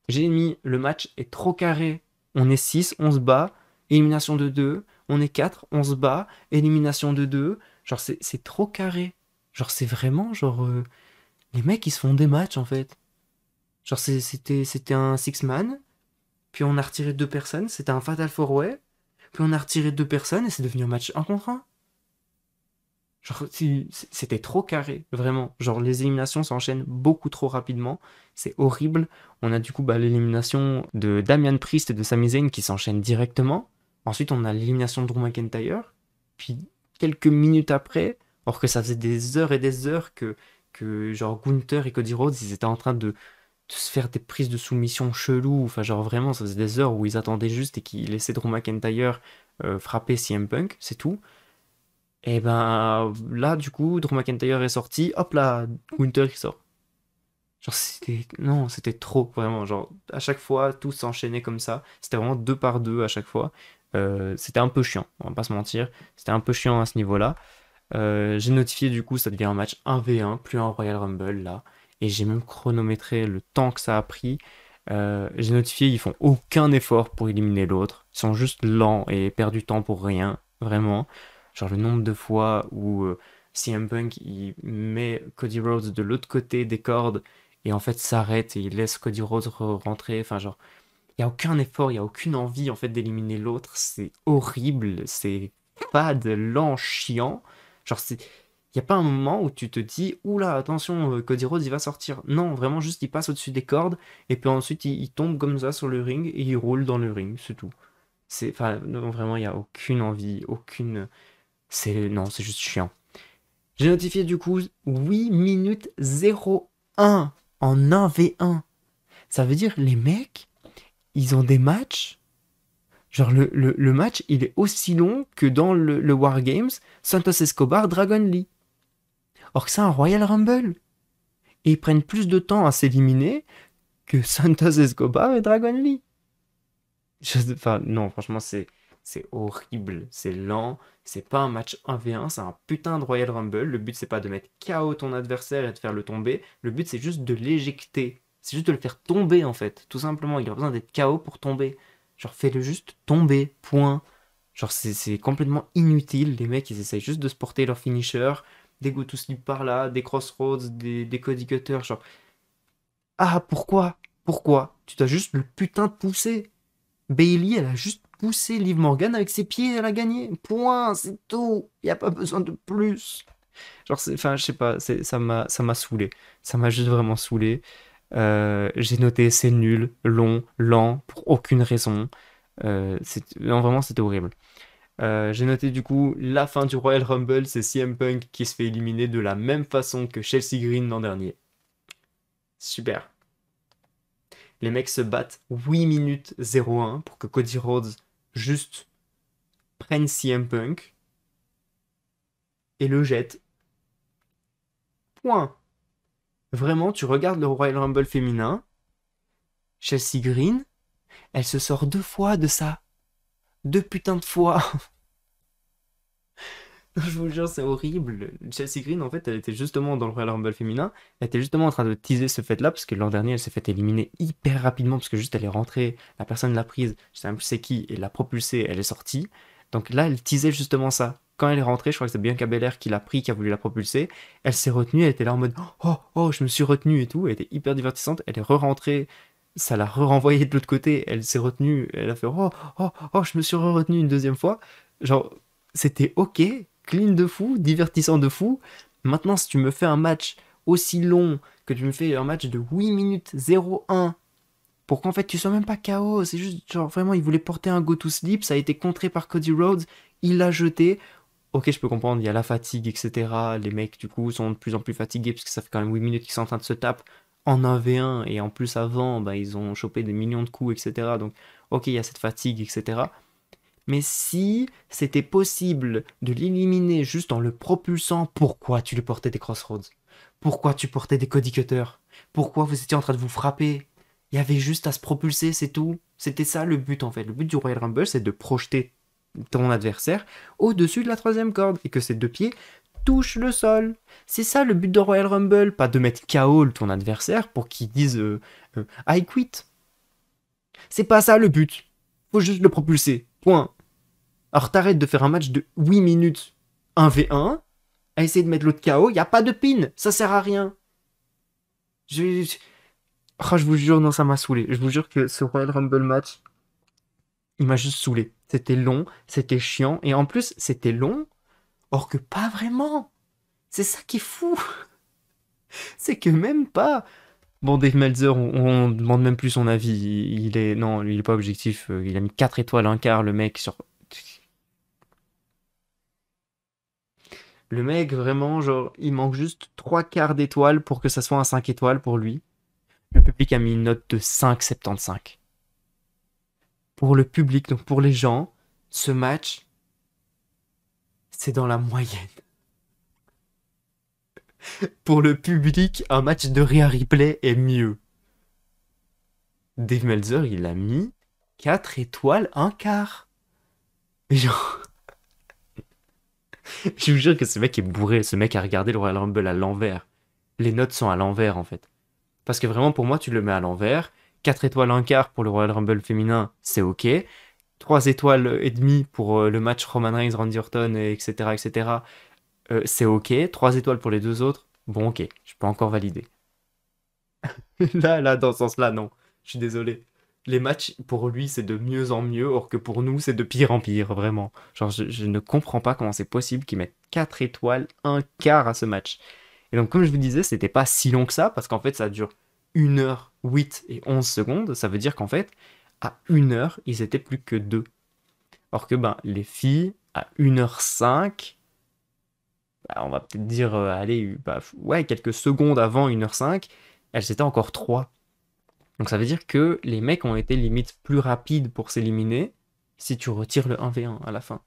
S1: J'ai mis le match est trop carré. On est 6, on se bat. Élimination de 2. On est 4, on se bat. Élimination de 2. Genre, c'est trop carré. Genre, c'est vraiment genre. Les mecs, ils se font des matchs en fait. Genre, c'était un six-man. Puis on a retiré deux personnes. C'était un Fatal 4-Way. Puis on a retiré deux personnes et c'est devenu un match 1 contre 1. Genre, c'était trop carré, vraiment. Genre, les éliminations s'enchaînent beaucoup trop rapidement. C'est horrible. On a du coup l'élimination de Damian Priest et de Sami Zayn qui s'enchaînent directement. Ensuite, on a l'élimination de Drew McIntyre. Puis, quelques minutes après, alors que ça faisait des heures et des heures que genre, Gunther et Cody Rhodes, ils étaient en train de se faire des prises de soumission cheloues. Enfin, genre, vraiment, ça faisait des heures où ils attendaient juste et qu'ils laissaient Drew McIntyre frapper CM Punk, c'est tout. Et ben là, du coup, Drew McIntyre est sorti, hop là, Gunther qui sort. Genre, c'était. Non, c'était trop, vraiment. Genre, à chaque fois, tout s'enchaînait comme ça. C'était vraiment deux par deux à chaque fois. C'était un peu chiant, on va pas se mentir. C'était un peu chiant à ce niveau-là. J'ai notifié, du coup, ça devient un match 1v1, plus un Royal Rumble là. Et j'ai même chronométré le temps que ça a pris. J'ai notifié, ils font aucun effort pour éliminer l'autre. Ils sont juste lents et perdent du temps pour rien, vraiment. Genre le nombre de fois où CM Punk il met Cody Rhodes de l'autre côté des cordes et en fait s'arrête et il laisse Cody Rhodes rentrer. Enfin genre, il y a aucun effort, il y a aucune envie en fait d'éliminer l'autre. C'est horrible, c'est fade, lent, chiant. Genre c'est, il y a pas un moment où tu te dis, oula, attention, Cody Rhodes il va sortir. Non, vraiment juste il passe au-dessus des cordes et puis ensuite il tombe comme ça sur le ring et il roule dans le ring, c'est tout. C'est, enfin, non, vraiment, il y a aucune envie, aucune. Non, c'est juste chiant. J'ai notifié du coup 8 minutes 01 en 1v1. Ça veut dire les mecs, ils ont des matchs. Genre le match, il est aussi long que dans le Wargames Santos Escobar Dragon Lee. Or que c'est un Royal Rumble. Et ils prennent plus de temps à s'éliminer que Santos Escobar et Dragon Lee. Enfin, non, franchement, c'est horrible, c'est lent, c'est pas un match 1v1, c'est un putain de Royal Rumble. Le but, c'est pas de mettre KO ton adversaire et de faire le tomber. Le but, c'est juste de l'éjecter. C'est juste de le faire tomber, en fait. Tout simplement, il a besoin d'être KO pour tomber. Genre, fais-le juste tomber, point. Genre, c'est complètement inutile. Les mecs, ils essayent juste de se porter leur finisher. Des go to sleep par là, des crossroads, des Cody cutters. Genre, ah, pourquoi? Pourquoi? Tu t'as juste le putain de pousser. Bailey, elle a juste poussé Liv Morgan avec ses pieds, elle a gagné. Point, c'est tout. Il n'y a pas besoin de plus. Genre, enfin, je sais pas, ça m'a saoulé. Ça m'a juste vraiment saoulé. J'ai noté c'est nul, long, lent, pour aucune raison. Non, vraiment, c'était horrible. J'ai noté du coup la fin du Royal Rumble, c'est CM Punk qui se fait éliminer de la même façon que Chelsea Green l'an dernier. Super. Les mecs se battent 8 minutes 01 pour que Cody Rhodes juste prenne CM Punk et le jette. Point. Vraiment, tu regardes le Royal Rumble féminin, Chelsea Green, elle se sort deux fois de ça. Deux putains de fois. Je vous jure, c'est horrible. Chelsea Green, en fait, elle était justement dans le Royal Rumble féminin. Elle était justement en train de teaser ce fait-là, parce que l'an dernier, elle s'est fait éliminer hyper rapidement, parce que juste elle est rentrée, la personne l'a prise, je sais même plus c'est qui, et l'a propulsée, elle est sortie. Donc là, elle teasait justement ça. Quand elle est rentrée, je crois que c'est Bianca Belair qui l'a pris, qui a voulu la propulser. Elle s'est retenue, elle était là en mode oh, oh, je me suis retenue et tout. Elle était hyper divertissante. Elle est re-rentrée, ça l'a re-renvoyée de l'autre côté. Elle s'est retenue, elle a fait oh, oh, oh, je me suis re-retenue une deuxième fois. Genre, c'était ok, clean de fou, divertissant de fou. Maintenant, si tu me fais un match aussi long que tu me fais un match de 8 minutes 01 pour qu'en fait tu sois même pas KO, c'est juste genre vraiment il voulait porter un go to sleep, ça a été contré par Cody Rhodes, il l'a jeté. Ok, je peux comprendre, il y a la fatigue, etc. Les mecs du coup sont de plus en plus fatigués parce que ça fait quand même 8 minutes qu'ils sont en train de se taper en 1v1 et en plus avant, bah, ils ont chopé des millions de coups, etc. Donc ok, il y a cette fatigue, etc. Mais si c'était possible de l'éliminer juste en le propulsant, pourquoi tu lui portais des crossroads? Pourquoi tu portais des Cody Cutters? Pourquoi vous étiez en train de vous frapper? Il y avait juste à se propulser, c'est tout. C'était ça le but en fait. Le but du Royal Rumble, c'est de projeter ton adversaire au-dessus de la troisième corde et que ses deux pieds touchent le sol. C'est ça le but de Royal Rumble, pas de mettre KO ton adversaire pour qu'il dise I quit. C'est pas ça le but. Faut juste le propulser. Point. Alors t'arrêtes de faire un match de 8 minutes 1v1 à essayer de mettre l'autre KO, y a pas de pin, ça sert à rien. Je vous jure, non, ça m'a saoulé. Je vous jure que ce Royal Rumble match, il m'a juste saoulé. C'était long, c'était chiant, et en plus, c'était long, or que pas vraiment. C'est ça qui est fou. C'est que même pas. Bon, Dave Meltzer, on demande même plus son avis. Il est, non, il est pas objectif. Il a mis 4 étoiles, un quart, le mec, sur. Le mec, vraiment, genre, il manque juste 3 quarts d'étoiles pour que ça soit un 5 étoiles pour lui. Le public a mis une note de 5,75. Pour le public, donc pour les gens, ce match, c'est dans la moyenne. Pour le public, un match de Rhea Ripley est mieux. Dave Meltzer, il a mis 4 étoiles, un quart. Et genre, je vous jure que ce mec est bourré. Ce mec a regardé le Royal Rumble à l'envers. Les notes sont à l'envers, en fait. Parce que vraiment, pour moi, tu le mets à l'envers. 4 étoiles, un quart pour le Royal Rumble féminin, c'est ok. 3 étoiles et demie pour le match Roman Reigns, Randy Orton, etc., etc. C'est ok. 3 étoiles pour les deux autres, bon ok, je peux encore valider. Là, dans ce sens-là, non. Je suis désolé. Les matchs, pour lui, c'est de mieux en mieux, or que pour nous, c'est de pire en pire, vraiment. Genre, je ne comprends pas comment c'est possible qu'ils mettent 4 étoiles, un quart à ce match. Et donc, comme je vous disais, c'était pas si long que ça, parce qu'en fait, ça dure 1h08 et 11 secondes. Ça veut dire qu'en fait, à 1h, ils étaient plus que 2. Or que, ben, les filles, à 1h05, bah, on va peut-être dire, allez, bah, ouais, quelques secondes avant 1h05, elles étaient encore 3. Donc ça veut dire que les mecs ont été limite plus rapides pour s'éliminer si tu retires le 1v1 à la fin.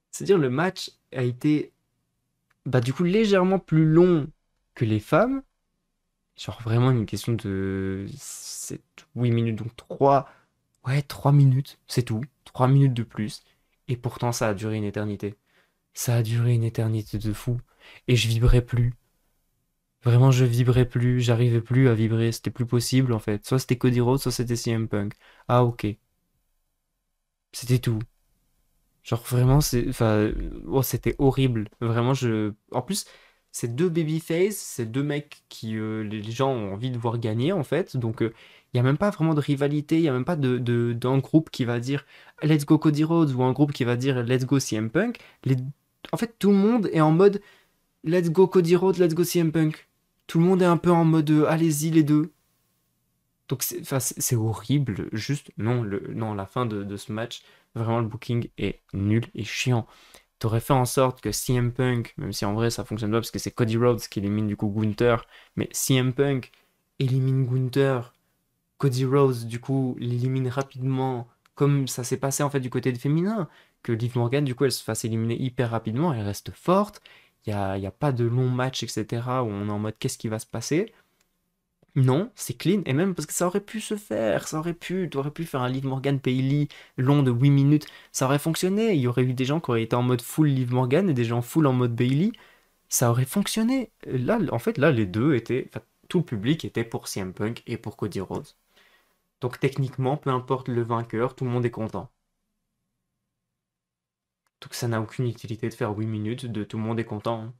S1: C'est-à-dire le match a été bah, du coup légèrement plus long que les femmes. Genre vraiment une question de 7, 8 minutes, donc 3, ouais, 3 minutes, c'est tout. 3 minutes de plus. Et pourtant ça a duré une éternité. Ça a duré une éternité de fou. Et je vibrais plus. Vraiment, je vibrais plus, j'arrivais plus à vibrer, c'était plus possible en fait. Soit c'était Cody Rhodes, soit c'était CM Punk. Ah ok, c'était tout. Genre vraiment, enfin, oh, c'était horrible. Vraiment, en plus, c'est deux babyface, c'est deux mecs qui les gens ont envie de voir gagner en fait. Donc, il y a même pas vraiment de rivalité, il y a même pas d'un groupe qui va dire Let's go Cody Rhodes ou un groupe qui va dire Let's go CM Punk. En fait, tout le monde est en mode Let's go Cody Rhodes, let's go CM Punk. Tout le monde est un peu en mode allez-y les deux. Donc c'est horrible, juste non, non, la fin de ce match, vraiment le booking est nul et chiant. T'aurais fait en sorte que CM Punk, même si en vrai ça fonctionne pas parce que c'est Cody Rhodes qui élimine du coup Gunther, mais CM Punk élimine Gunther, Cody Rhodes du coup l'élimine rapidement, comme ça s'est passé en fait du côté des féminins, que Liv Morgan du coup elle se fasse éliminer hyper rapidement, elle reste forte, y a pas de long match etc. où on est en mode qu'est-ce qui va se passer. Non, c'est clean, et même parce que ça aurait pu se faire, t'aurais pu faire un Liv Morgan Bailey long de 8 minutes, ça aurait fonctionné, il y aurait eu des gens qui auraient été en mode full Liv Morgan et des gens full en mode Bailey, ça aurait fonctionné. Là, en fait, là, les deux étaient, enfin, tout le public était pour CM Punk et pour Cody Rhodes. Donc techniquement, peu importe le vainqueur, tout le monde est content. Donc ça n'a aucune utilité de faire 8 minutes de tout le monde est content, hein.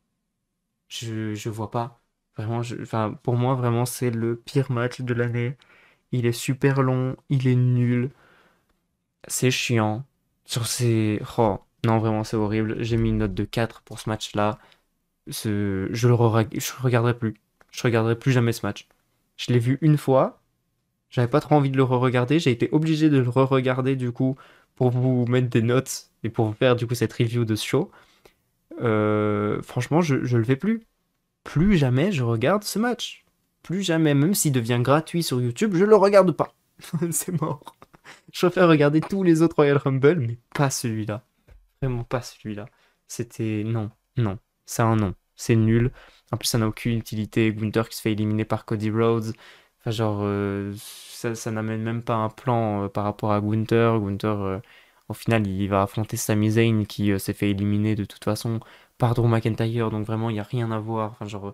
S1: Je vois pas. Vraiment, enfin, pour moi, vraiment, c'est le pire match de l'année. Il est super long, il est nul, c'est chiant. Sur ces... Oh, non, vraiment, c'est horrible. J'ai mis une note de 4 pour ce match-là. Je regarderai plus. Je regarderai plus jamais ce match. Je l'ai vu une fois. J'avais pas trop envie de le re-regarder. J'ai été obligé de le re-regarder, du coup, pour vous mettre des notes et pour vous faire, du coup, cette review de ce show. Franchement, je le fais plus. Plus jamais je regarde ce match. Plus jamais, même s'il devient gratuit sur YouTube, je le regarde pas. C'est mort. Je préfère regarder tous les autres Royal Rumble, mais pas celui-là. Vraiment pas celui-là. C'était... Non, non. C'est un non. C'est nul. En plus, ça n'a aucune utilité. Gunther qui se fait éliminer par Cody Rhodes. Enfin, genre, ça n'amène même pas un plan par rapport à Gunther. Gunther, au final, il va affronter Sami Zayn qui s'est fait éliminer de toute façon par Drew McIntyre. Donc vraiment, il n'y a rien à voir. Enfin, genre,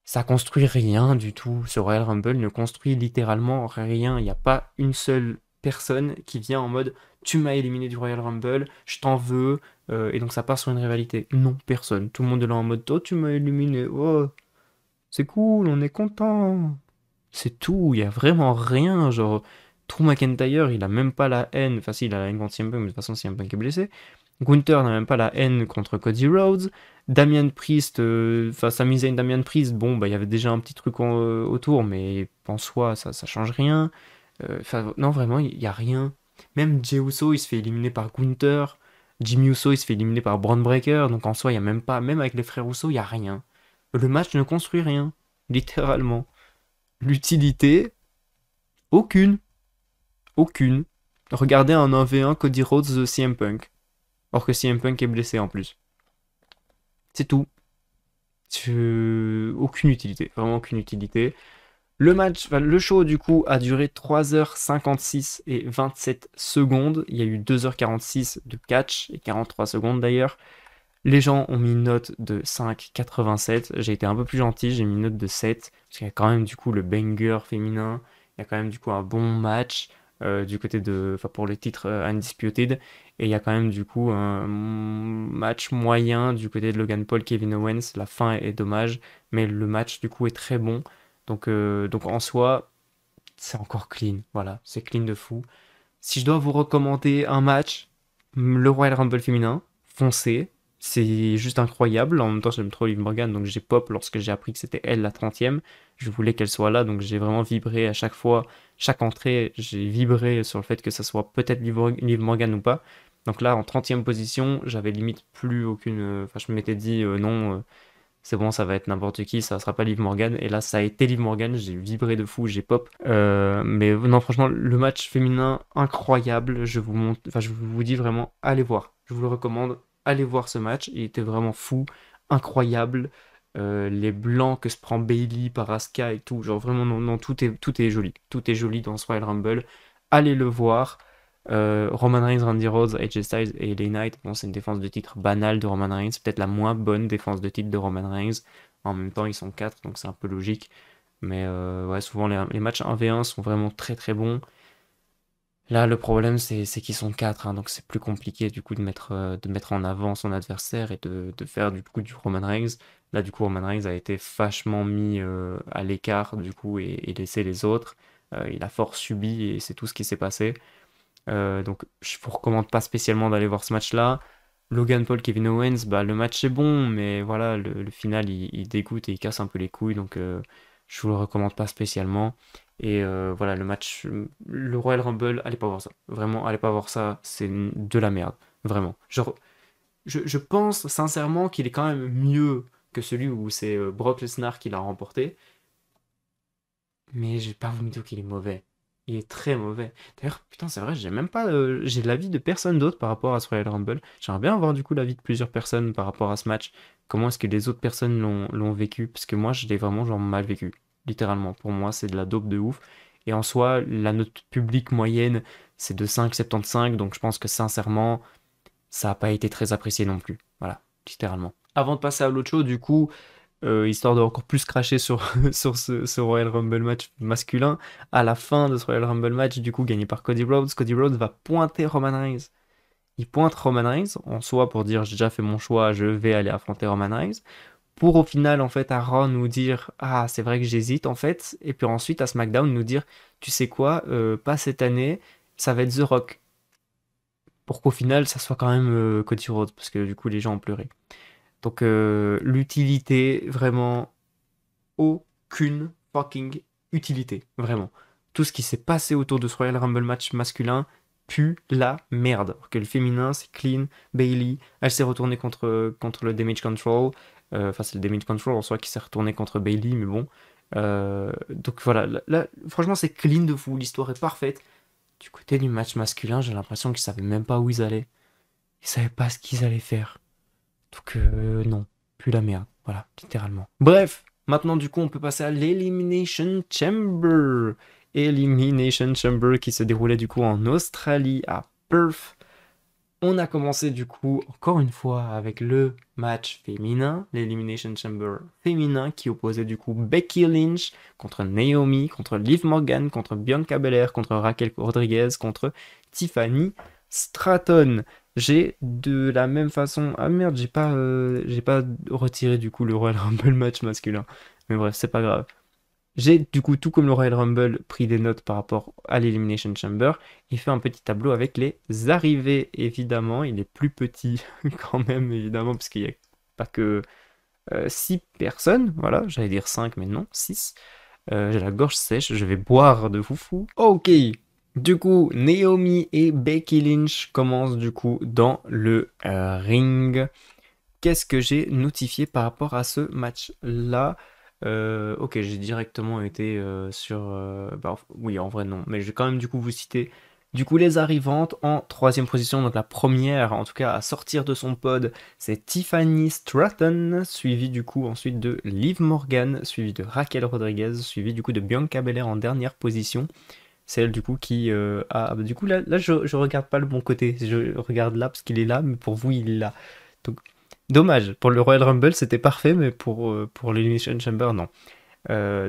S1: ça construit rien du tout. Ce Royal Rumble ne construit littéralement rien. Il n'y a pas une seule personne qui vient en mode tu m'as éliminé du Royal Rumble, je t'en veux, et donc ça part sur une rivalité. Non, personne. Tout le monde est là en mode toi tu m'as éliminé, oh, c'est cool, on est content. C'est tout, il y a vraiment rien. Genre, Drew McIntyre, il a même pas la haine. Enfin, si, il a la haine contre CM Punk, mais de toute façon, CM Punk est blessé. Gunther n'a même pas la haine contre Cody Rhodes. Damian Priest, enfin, Sami Zayn, Damian Priest, bon, bah, il y avait déjà un petit truc autour, mais en soi, ça change rien. Enfin, non, vraiment, il y a rien. Même Jey Uso, il se fait éliminer par Gunther. Jimmy Uso, il se fait éliminer par Braun Breaker. Donc en soi, il y a même pas, même avec les frères Uso, il y a rien. Le match ne construit rien, littéralement. L'utilité, aucune. Aucune. Regardez un 1v1 Cody Rhodes CM Punk. Or que CM Punk est blessé en plus. C'est tout. Aucune utilité. Vraiment aucune utilité. Le match, enfin, le show du coup a duré 3h56 et 27 secondes. Il y a eu 2h46 de catch et 43 secondes d'ailleurs. Les gens ont mis une note de 5,87. J'ai été un peu plus gentil, j'ai mis une note de 7. Parce qu'il y a quand même du coup le banger féminin. Il y a quand même du coup un bon match du côté de, enfin pour le titre Undisputed. Et il y a quand même du coup un match moyen du côté de Logan Paul, Kevin Owens. La fin est dommage, mais le match du coup est très bon. Donc en soi, c'est encore clean. Voilà, c'est clean de fou. Si je dois vous recommander un match, le Royal Rumble féminin, foncez. C'est juste incroyable. En même temps, j'aime trop Liv Morgan, donc j'ai pop lorsque j'ai appris que c'était elle la 30e. Je voulais qu'elle soit là, donc j'ai vraiment vibré à chaque fois. Chaque entrée, j'ai vibré sur le fait que ça soit peut-être Liv Morgan ou pas. Donc là, en 30e position, j'avais limite plus aucune. Enfin, je m'étais dit non, c'est bon, ça va être n'importe qui, ça sera pas Liv Morgan. Et là, ça a été Liv Morgan, j'ai vibré de fou, j'ai pop. Mais non, franchement, le match féminin, incroyable. Je vous montre, enfin, je vous dis vraiment, allez voir. Je vous le recommande, allez voir ce match. Il était vraiment fou, incroyable. Les blancs que se prend Bailey par Asuka et tout, genre vraiment, non, non, tout est joli. Tout est joli dans ce Royal Rumble. Allez le voir. Roman Reigns, Randy Rhodes, AJ Styles et LA Knight, bon, c'est une défense de titre banale de Roman Reigns, peut-être la moins bonne défense de titre de Roman Reigns. En même temps, ils sont 4, donc c'est un peu logique. Mais ouais, souvent les matchs 1v1 sont vraiment très très bons. Là, le problème, c'est qu'ils sont 4, hein, donc c'est plus compliqué du coup de mettre en avant son adversaire et de faire du coup du Roman Reigns. Là, du coup, Roman Reigns a été vachement mis à l'écart du coup et laissé les autres. Il a fort subi et c'est tout ce qui s'est passé. Donc je vous recommande pas spécialement d'aller voir ce match-là. Logan Paul, Kevin Owens, bah, le match est bon, mais voilà, le final il dégoûte et il casse un peu les couilles, donc je vous le recommande pas spécialement. Et voilà, le match, le Royal Rumble, allez pas voir ça. Vraiment, allez pas voir ça, c'est de la merde. Vraiment. Genre, je pense sincèrement qu'il est quand même mieux que celui où c'est Brock Lesnar qui l'a remporté, mais j'ai pas vous me dire qu'il est mauvais. Il est très mauvais. D'ailleurs, putain, c'est vrai, j'ai même pas. J'ai l'avis de personne d'autre par rapport à ce Royal Rumble. J'aimerais bien avoir du coup l'avis de plusieurs personnes par rapport à ce match. Comment est-ce que les autres personnes l'ont vécu? Parce que moi, je l'ai vraiment genre mal vécu. Littéralement. Pour moi, c'est de la dope de ouf. Et en soi, la note publique moyenne, c'est de 5,75. Donc je pense que sincèrement, ça n'a pas été très apprécié non plus. Voilà, littéralement. Avant de passer à l'autre show, du coup, histoire de encore plus cracher sur, sur ce Royal Rumble match masculin. À la fin de ce Royal Rumble match, du coup, gagné par Cody Rhodes va pointer Roman Reigns. Il pointe Roman Reigns, en soi, pour dire j'ai déjà fait mon choix, je vais aller affronter Roman Reigns. Pour au final, en fait, à Raw nous dire ah, c'est vrai que j'hésite, en fait. Et puis ensuite, à SmackDown, nous dire tu sais quoi, pas cette année, ça va être The Rock. Pour qu'au final, ça soit quand même Cody Rhodes, parce que du coup, les gens ont pleuré. Donc, l'utilité, vraiment, aucune fucking utilité, vraiment. Tout ce qui s'est passé autour de ce Royal Rumble match masculin pue la merde. Alors que le féminin, c'est clean. Bailey, elle s'est retournée contre le Damage Control. Enfin, c'est le Damage Control en soi qui s'est retourné contre Bailey, mais bon. Donc voilà, là, franchement, c'est clean de fou. L'histoire est parfaite. Du côté du match masculin, j'ai l'impression qu'ils savaient même pas où ils allaient. Ils savaient pas ce qu'ils allaient faire. Donc non, pue la merde. Voilà, littéralement. Bref, maintenant du coup on peut passer à l'Elimination Chamber. Elimination Chamber qui se déroulait du coup en Australie à Perth. On a commencé du coup encore une fois avec le match féminin, l'Elimination Chamber féminin qui opposait du coup Becky Lynch contre Naomi, contre Liv Morgan, contre Bianca Belair, contre Raquel Rodriguez, contre Tiffany Stratton. J'ai de la même façon... Ah merde, j'ai pas retiré du coup le Royal Rumble match masculin. Mais bref, c'est pas grave. J'ai du coup, tout comme le Royal Rumble, pris des notes par rapport à l'Elimination Chamber et fait un petit tableau avec les arrivées, évidemment. Il est plus petit quand même, évidemment, parce qu'il n'y a pas que 6 personnes. Voilà, j'allais dire 5, mais non, 6. J'ai la gorge sèche, je vais boire de foufou. Ok, du coup, Naomi et Becky Lynch commencent du coup dans le ring. Qu'est-ce que j'ai notifié par rapport à ce match-là? Ok, j'ai directement été sur... oui, en vrai, non. Mais je vais quand même du coup vous citer du coup les arrivantes en troisième position. Donc la première, en tout cas, à sortir de son pod, c'est Tiffany Stratton, suivi du coup ensuite de Liv Morgan, suivi de Raquel Rodriguez, suivi du coup de Bianca Belair en dernière position. C'est elle du coup qui a... Du coup là je regarde pas le bon côté. Je regarde là parce qu'il est là, mais pour vous il est là. Donc dommage, pour le Royal Rumble c'était parfait, mais pour l'Elimination Chamber non.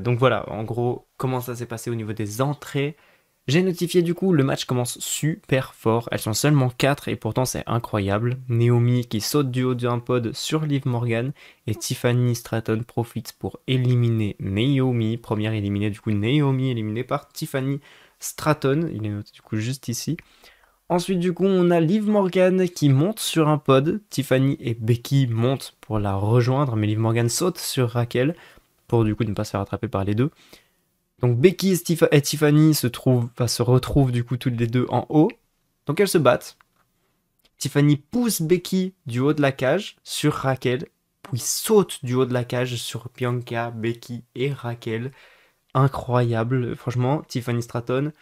S1: Donc voilà, en gros, comment ça s'est passé au niveau des entrées. J'ai notifié du coup, le match commence super fort. Elles sont seulement 4 et pourtant c'est incroyable. Naomi qui saute du haut d'un pod sur Liv Morgan et Tiffany Stratton profite pour éliminer Naomi. Première éliminée du coup, Naomi éliminée par Tiffany Stratton. Il est noté du coup juste ici. Ensuite, du coup, on a Liv Morgan qui monte sur un pod. Tiffany et Becky montent pour la rejoindre, mais Liv Morgan saute sur Raquel pour du coup ne pas se faire attraper par les deux. Donc Becky et Tiffany se retrouvent du coup toutes les deux en haut. Donc elles se battent. Tiffany pousse Becky du haut de la cage sur Raquel, puis saute du haut de la cage sur Bianca, Becky et Raquel. Incroyable, franchement, Tiffany Stratton.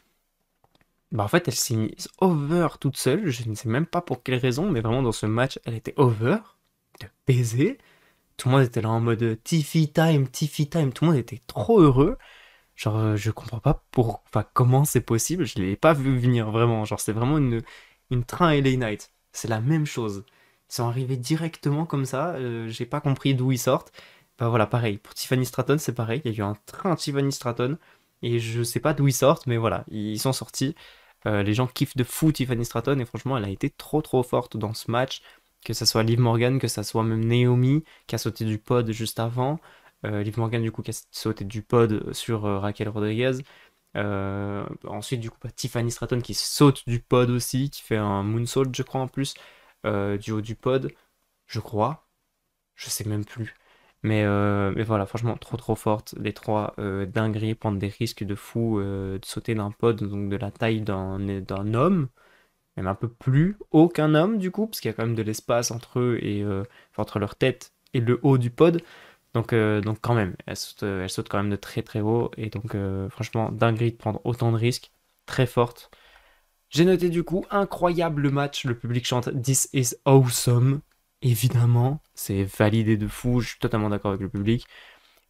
S1: Bah en fait, elle s'est mise over toute seule. Je ne sais même pas pour quelle raison, mais vraiment dans ce match, elle était over de baiser. Tout le monde était là en mode Tiffy time, Tiffy time. Tout le monde était trop heureux. Genre, je comprends pas enfin, comment c'est possible. Je l'ai pas vu venir vraiment. Genre, c'est vraiment une train LA Night. C'est la même chose. Ils sont arrivés directement comme ça. J'ai pas compris d'où ils sortent. Bah voilà, pareil. Pour Tiffany Stratton, c'est pareil. Il y a eu un train Tiffany Stratton. Et je sais pas d'où ils sortent, mais voilà, ils sont sortis. Les gens kiffent de fou Tiffany Stratton. Et franchement, elle a été trop trop forte dans ce match. Que ça soit Liv Morgan, que ça soit même Naomi, qui a sauté du pod juste avant. Liv Morgan du coup qui a sauté du pod sur Raquel Rodriguez. Ensuite du coup Tiffany Stratton qui saute du pod aussi, qui fait un moonsault je crois en plus, du haut du pod, je crois, je sais même plus. Mais voilà, franchement trop trop forte, les trois dingueries, prendre des risques de fou, de sauter d'un pod, donc de la taille d'un homme, même un peu plus haut qu'un homme du coup, parce qu'il y a quand même de l'espace entre eux et enfin, entre leur tête et le haut du pod. Donc quand même, elle saute quand même de très très haut. Et donc franchement, dinguerie de prendre autant de risques. Très forte. J'ai noté du coup, incroyable match. Le public chante This is awesome. Évidemment, c'est validé de fou. Je suis totalement d'accord avec le public.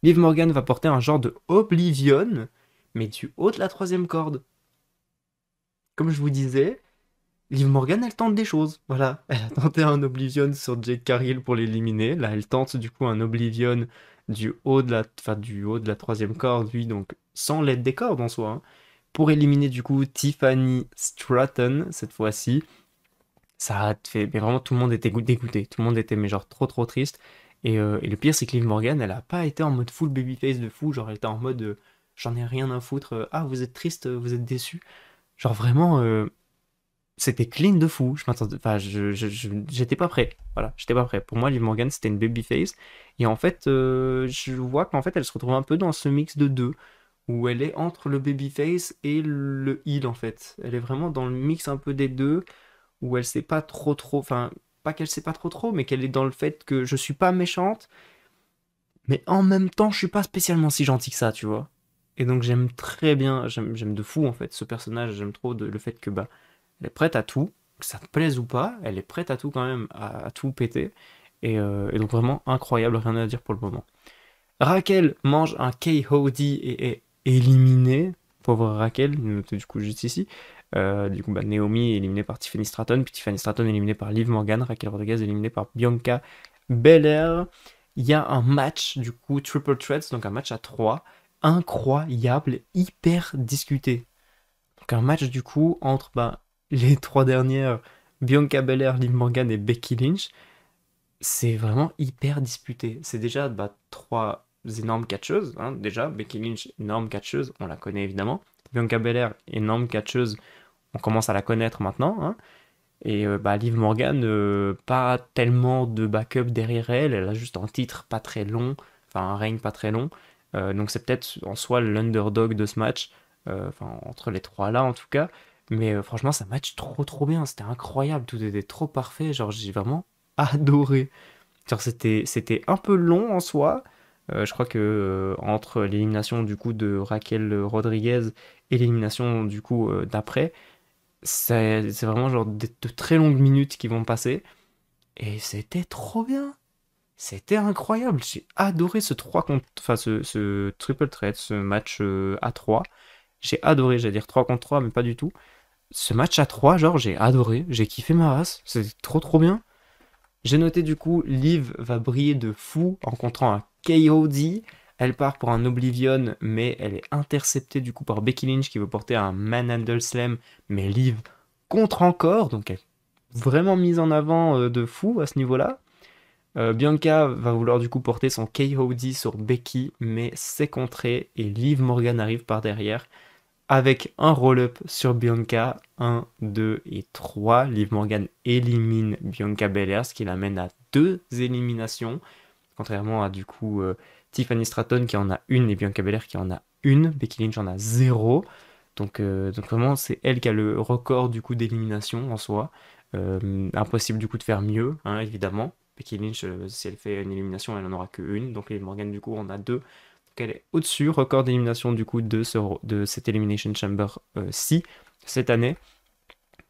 S1: Liv Morgan va porter un genre de Oblivion, mais du haut de la troisième corde. Comme je vous disais, Liv Morgan, elle tente des choses. Voilà, elle a tenté un Oblivion sur Jade Cargill pour l'éliminer. Là, elle tente du coup un Oblivion du haut de la troisième corde, lui, donc sans l'aide des cordes en soi, hein, pour éliminer du coup Tiffany Stratton cette fois-ci. Ça a fait, mais vraiment tout le monde était dégoûté, tout le monde était mais genre trop trop triste. Et le pire, c'est que Liv Morgan, elle a pas été en mode full babyface de fou, genre elle était en mode j'en ai rien à foutre. Ah, vous êtes triste, vous êtes déçu. Genre vraiment. C'était clean de fou. Je m'attendais, enfin, j'étais pas prêt. Voilà, j'étais pas prêt. Pour moi, Liv Morgan, c'était une babyface. Et en fait, je vois qu'en fait, elle se retrouve un peu dans ce mix de deux, où elle est entre le babyface et le heel, en fait. Elle est vraiment dans le mix un peu des deux, où elle sait pas trop trop, enfin, pas qu'elle sait pas trop trop, mais qu'elle est dans le fait que je suis pas méchante, mais en même temps, je suis pas spécialement si gentil que ça, tu vois. Et donc, j'aime très bien, j'aime de fou, en fait, ce personnage. J'aime trop le fait que, bah, elle est prête à tout, que ça te plaise ou pas, elle est prête à tout quand même, à tout péter. Et donc vraiment incroyable, rien à dire pour le moment. Raquel mange un KOD et est éliminée. Pauvre Raquel, du coup juste ici. Du coup, Naomi est éliminée par Tiffany Stratton, puis Tiffany Stratton est éliminée par Liv Morgan, Raquel Rodriguez est éliminée par Bianca Belair. Il y a un match, du coup, Triple Threats, donc un match à 3, incroyable, hyper discuté. Donc un match, du coup, entre les trois dernières, Bianca Belair, Liv Morgan et Becky Lynch. C'est vraiment hyper disputé. C'est déjà trois énormes catcheuses, hein. Déjà, Becky Lynch, énorme catcheuse, on la connaît évidemment. Bianca Belair, énorme catcheuse, on commence à la connaître maintenant, hein. Et Liv Morgan, pas tellement de backup derrière elle, elle a juste un titre pas très long, enfin un règne pas très long. Donc c'est peut-être en soi l'underdog de ce match, enfin entre les trois là en tout cas. Mais franchement, ça match trop trop bien, c'était incroyable, tout était trop parfait, genre j'ai vraiment adoré. Genre c'était un peu long en soi. Je crois que entre l'élimination du coup de Raquel Rodriguez et l'élimination du coup d'après, c'est vraiment genre de très longues minutes qui vont passer. Et c'était trop bien. C'était incroyable. J'ai adoré ce 3 contre, enfin ce triple threat, ce match à 3. J'ai adoré, j'allais dire 3 contre 3, mais pas du tout. Ce match à 3, genre j'ai adoré, j'ai kiffé ma race, c'était trop trop bien. J'ai noté du coup, Liv va briller de fou en rencontrant un KOD. Elle part pour un Oblivion, mais elle est interceptée du coup par Becky Lynch qui veut porter un Manhandle Slam. Mais Liv contre encore, donc elle est vraiment mise en avant de fou à ce niveau-là. Bianca va vouloir du coup porter son KOD sur Becky, mais c'est contré et Liv Morgan arrive par derrière avec un roll-up sur Bianca. 1, 2 et 3. Liv Morgan élimine Bianca Belair, ce qui l'amène à 2 éliminations. Contrairement à du coup Tiffany Stratton qui en a une et Bianca Belair qui en a une. Becky Lynch en a 0. Donc vraiment, c'est elle qui a le record du coup d'élimination en soi. Impossible du coup de faire mieux, hein, évidemment. Becky Lynch, si elle fait une élimination, elle en aura qu'une. Donc Liv Morgan, du coup, en a 2. Donc elle est au-dessus, record d'élimination du coup de cette Elimination Chamber ci cette année.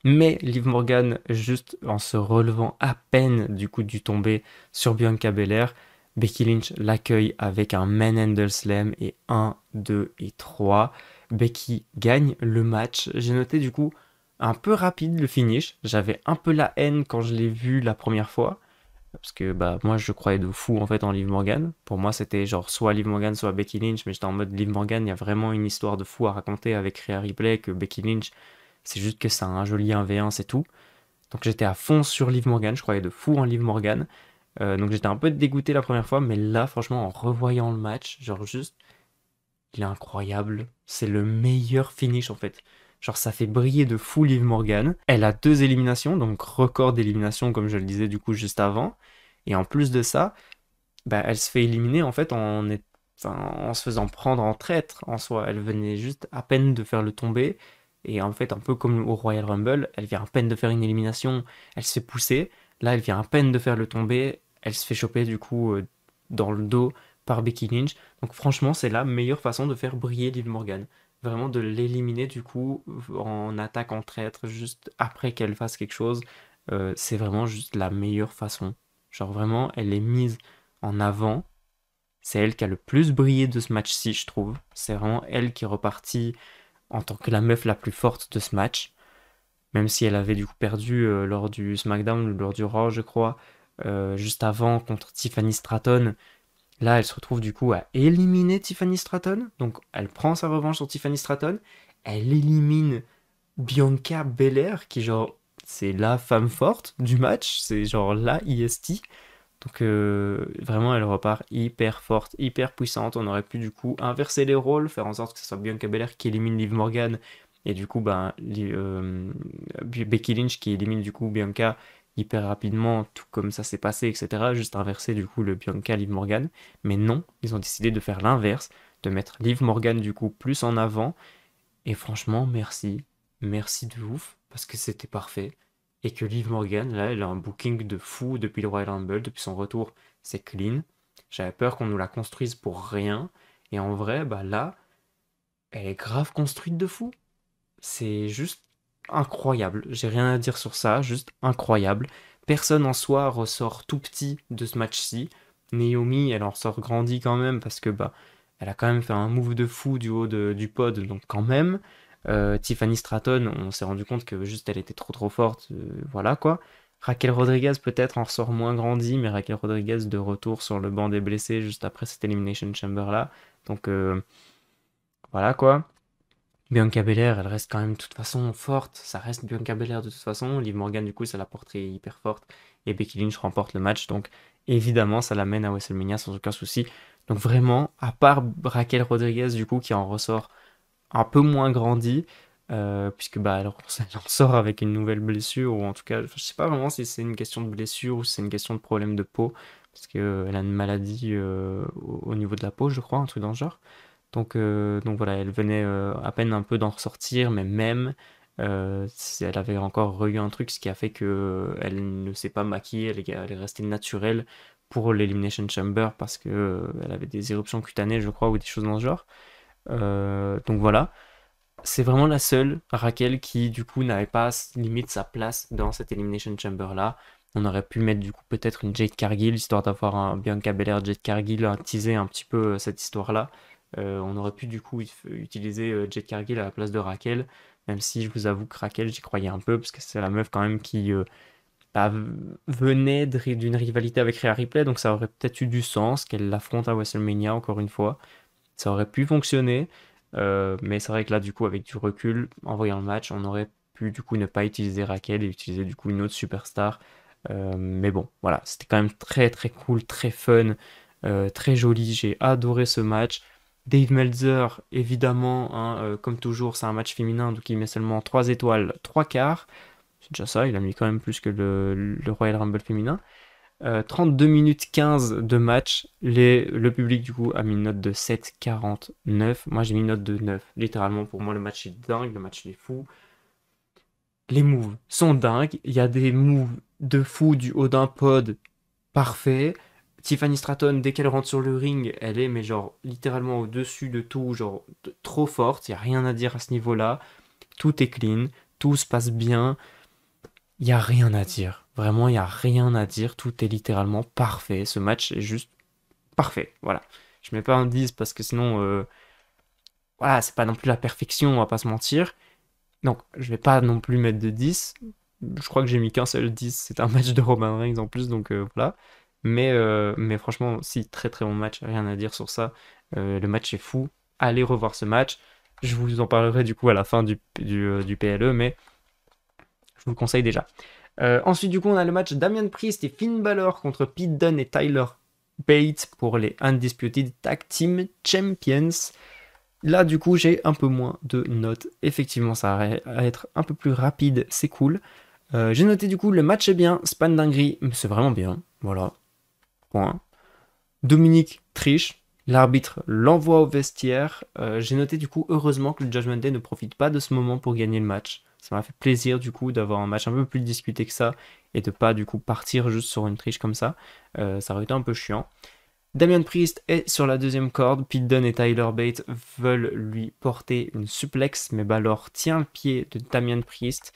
S1: Mais Liv Morgan, juste en se relevant à peine du coup du tombé sur Bianca Belair, Becky Lynch l'accueille avec un Manhandle Slam et 1, 2 et 3. Becky gagne le match. J'ai noté du coup un peu rapide le finish. J'avais un peu la haine quand je l'ai vu la première fois. Parce que moi je croyais de fou en fait en Liv Morgan. Pour moi c'était genre soit Liv Morgan soit Becky Lynch, mais j'étais en mode Liv Morgan, il y a vraiment une histoire de fou à raconter avec Rhea Ripley, que Becky Lynch c'est juste que c'est un joli 1v1, c'est tout. Donc j'étais à fond sur Liv Morgan, je croyais de fou en Liv Morgan. Donc j'étais un peu dégoûté la première fois, mais là franchement en revoyant le match, genre juste, il est incroyable. C'est le meilleur finish en fait. Genre ça fait briller de fou Liv Morgan. Elle a 2 éliminations, donc record d'élimination comme je le disais du coup juste avant. Et en plus de ça, elle se fait éliminer en fait en se faisant prendre en traître en soi. Elle venait juste à peine de faire le tomber. Et en fait, un peu comme au Royal Rumble, elle vient à peine de faire une élimination, elle se fait pousser. Là, elle vient à peine de faire le tomber, elle se fait choper du coup dans le dos par Becky Lynch. Donc franchement, c'est la meilleure façon de faire briller Liv Morgan. Vraiment de l'éliminer du coup en attaque en traître juste après qu'elle fasse quelque chose. C'est vraiment juste la meilleure façon. Genre vraiment, elle est mise en avant. C'est elle qui a le plus brillé de ce match-ci, je trouve. C'est vraiment elle qui est repartie en tant que la meuf la plus forte de ce match. Même si elle avait du coup perdu lors du SmackDown ou lors du Raw, je crois, juste avant contre Tiffany Stratton. Là, elle se retrouve du coup à éliminer Tiffany Stratton. Donc, elle prend sa revanche sur Tiffany Stratton. Elle élimine Bianca Belair, qui genre, c'est la femme forte du match. C'est genre la IST. Donc vraiment, elle repart hyper forte, hyper puissante. On aurait pu du coup inverser les rôles, faire en sorte que ce soit Bianca Belair qui élimine Liv Morgan et du coup Becky Lynch qui élimine du coup Bianca hyper rapidement, tout comme ça s'est passé, etc. Juste inverser du coup le Bianca Liv Morgan. Mais non, ils ont décidé de faire l'inverse, de mettre Liv Morgan du coup plus en avant. Et franchement, merci. Merci de ouf, parce que c'était parfait. Et que Liv Morgan, là, elle a un booking de fou depuis le Royal Rumble, depuis son retour, c'est clean. J'avais peur qu'on nous la construise pour rien. Et en vrai, là, elle est grave construite de fou. C'est juste incroyable. J'ai rien à dire sur ça, juste incroyable. personne en soi ressort tout petit de ce match-ci. Naomi, elle en ressort grandie quand même parce que bah, elle a quand même fait un move de fou du haut du pod, donc quand même. Tiffany Stratton, on s'est rendu compte que juste elle était trop forte, voilà quoi. Raquel Rodriguez peut-être en ressort moins grandi, mais Raquel Rodriguez de retour sur le banc des blessés juste après cette Elimination Chamber là. Donc voilà quoi. Bianca Belair, elle reste quand même de toute façon forte. Ça reste Bianca Belair de toute façon. Liv Morgan, du coup, ça la porterait hyper forte. Et Becky Lynch remporte le match. Donc, évidemment, ça l'amène à WrestleMania sans aucun souci. Donc, vraiment, à part Raquel Rodriguez, du coup, qui en ressort un peu moins grandi, puisque bah, elle en sort avec une nouvelle blessure, ou en tout cas, je sais pas vraiment si c'est une question de blessure ou si c'est une question de problème de peau, parce qu'elle a une maladie au niveau de la peau, je crois, un truc dans le genre. Donc voilà, elle venait à peine un peu d'en ressortir, mais même, elle avait encore eu un truc, ce qui a fait que elle ne s'est pas maquillée, elle est restée naturelle pour l'Elimination Chamber parce que elle avait des éruptions cutanées, je crois, ou des choses dans ce genre. Donc voilà, c'est vraiment la seule, Raquel, qui du coup n'avait pas limite sa place dans cette Elimination Chamber là. On aurait pu mettre du coup peut-être une Jade Cargill, histoire d'avoir un Bianca Belair, Jade Cargill, teaser un petit peu cette histoire-là. On aurait pu du coup utiliser Jade Cargill à la place de Raquel, même si je vous avoue que Raquel, j'y croyais un peu, parce que c'est la meuf quand même qui bah, venait d'une rivalité avec Rhea Ripley, donc ça aurait peut-être eu du sens qu'elle l'affronte à WrestleMania encore une fois. Ça aurait pu fonctionner, mais c'est vrai que là, du coup, avec du recul, en voyant le match, on aurait pu du coup ne pas utiliser Raquel et utiliser du coup une autre superstar. Mais bon, voilà, c'était quand même très cool, très fun, très joli. J'ai adoré ce match. Dave Meltzer, évidemment, hein, comme toujours, c'est un match féminin, donc il met seulement 3 étoiles, 3 quarts. C'est déjà ça, il a mis quand même plus que le Royal Rumble féminin. 32 minutes 15 de match. Le public, du coup, a mis une note de 7,49. Moi, j'ai mis une note de 9. Littéralement, pour moi, le match est dingue, le match est fou. Les moves sont dingues. Il y a des moves de fou du haut d'un pod parfait. Tiffany Stratton, dès qu'elle rentre sur le ring, elle est, mais genre, littéralement au-dessus de tout, genre, trop forte. Il n'y a rien à dire à ce niveau-là. Tout est clean, tout se passe bien. Il n'y a rien à dire. Vraiment, il n'y a rien à dire. Tout est littéralement parfait. Ce match est juste parfait. Voilà. Je mets pas un 10 parce que sinon, voilà, c'est pas non plus la perfection, on va pas se mentir. Donc, je vais pas non plus mettre de 10. Je crois que j'ai mis qu'un seul 10. C'est un match de Roman Reigns en plus, donc voilà. Mais franchement, si, très bon match. Rien à dire sur ça. Le match est fou. Allez revoir ce match. Je vous en parlerai du coup à la fin du PLE, mais je vous le conseille déjà. Ensuite, du coup, on a le match Damian Priest et Finn Balor contre Pete Dunne et Tyler Bate pour les Undisputed Tag Team Champions. Là, du coup, j'ai un peu moins de notes. Effectivement, ça va être un peu plus rapide, c'est cool. J'ai noté du coup, le match est bien, c'est pas une dinguerie, mais c'est vraiment bien. Voilà, point. Dominique triche, l'arbitre l'envoie au vestiaire. J'ai noté du coup, heureusement que le Judgment Day ne profite pas de ce moment pour gagner le match. Ça m'a fait plaisir du coup d'avoir un match un peu plus discuté que ça et de pas du coup partir juste sur une triche comme ça. Ça aurait été un peu chiant. Damian Priest est sur la deuxième corde. Pete Dunne et Tyler Bate veulent lui porter une suplex, mais Balor tient le pied de Damian Priest.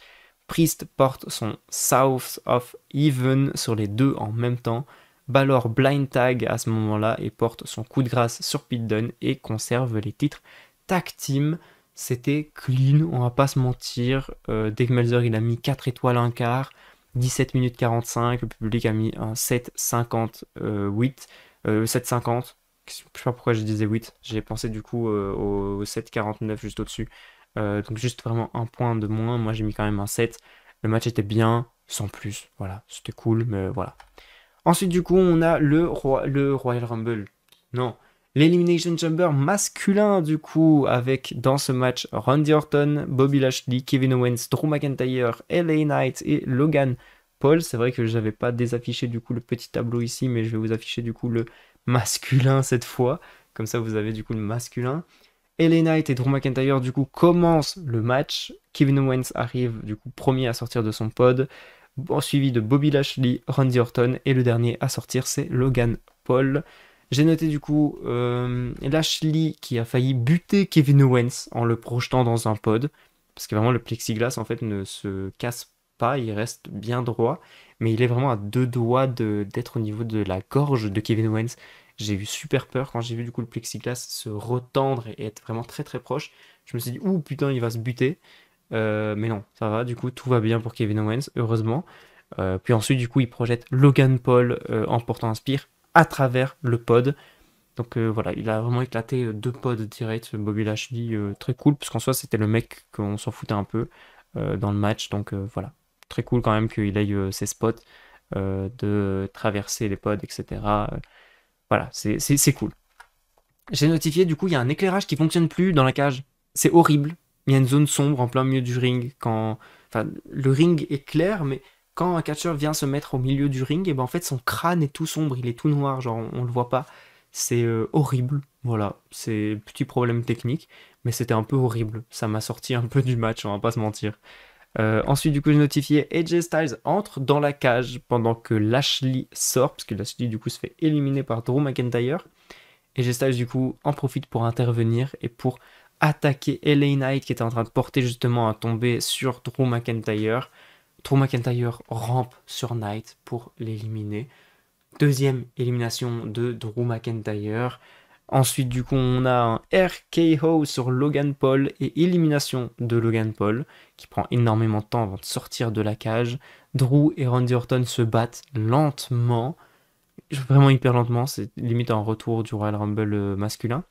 S1: Priest porte son South of Even sur les deux en même temps. Balor blind tag à ce moment-là et porte son coup de grâce sur Pete Dunne et conserve les titres tag team. C'était clean, on va pas se mentir. Dave Meltzer il a mis 4 étoiles un quart, 17 minutes 45, le public a mis un 7,58. 7,50. Je sais pas pourquoi je disais 8. J'ai pensé du coup au 7,49 juste au-dessus. Donc juste vraiment un point de moins. Moi j'ai mis quand même un 7. Le match était bien, sans plus. Voilà, c'était cool, mais voilà. Ensuite du coup on a le Royal Rumble. Non, l'Elimination Chamber masculin du coup avec dans ce match Randy Orton, Bobby Lashley, Kevin Owens, Drew McIntyre, LA Knight et Logan Paul. C'est vrai que je n'avais pas désaffiché du coup le petit tableau ici, mais je vais vous afficher du coup le masculin cette fois. Comme ça vous avez du coup le masculin. LA Knight et Drew McIntyre du coup commencent le match. Kevin Owens arrive du coup premier à sortir de son pod, suivi de Bobby Lashley, Randy Orton et le dernier à sortir c'est Logan Paul. J'ai noté du coup Lashley qui a failli buter Kevin Owens en le projetant dans un pod, parce que vraiment le plexiglas en fait ne se casse pas, il reste bien droit, mais il est vraiment à deux doigts d'être au niveau de la gorge de Kevin Owens. J'ai eu super peur quand j'ai vu du coup le plexiglas se retendre et être vraiment très très proche. Je me suis dit, ouh putain, il va se buter. Mais non, ça va, du coup, tout va bien pour Kevin Owens, heureusement. Puis ensuite, du coup, il projette Logan Paul en portant un spear à travers le pod. Donc voilà, il a vraiment éclaté deux pods direct, Bobby Lashley, très cool, parce qu'en soi, c'était le mec qu'on s'en foutait un peu dans le match. Donc voilà, très cool quand même qu'il ait ses spots de traverser les pods, etc. Voilà, c'est cool. J'ai notifié, du coup, il y a un éclairage qui fonctionne plus dans la cage. C'est horrible. Il y a une zone sombre en plein milieu du ring. Enfin, le ring est clair, mais quand un catcheur vient se mettre au milieu du ring, et ben en fait, son crâne est tout sombre, il est tout noir, genre on le voit pas. C'est horrible. Voilà, c'est petit problème technique, mais c'était un peu horrible. Ça m'a sorti un peu du match, on va pas se mentir. Ensuite, du coup, j'ai notifié AJ Styles entre dans la cage pendant que Lashley sort, parce que Lashley, du coup, se fait éliminer par Drew McIntyre. Et Styles du coup en profite pour intervenir et pour attaquer LA Knight qui était en train de porter justement un tombé sur Drew McIntyre. Drew McIntyre rampe sur Knight pour l'éliminer. Deuxième élimination de Drew McIntyre. Ensuite, du coup, on a un RKO sur Logan Paul et élimination de Logan Paul qui prend énormément de temps avant de sortir de la cage. Drew et Randy Orton se battent lentement, vraiment hyper lentement, c'est limite un retour du Royal Rumble masculin.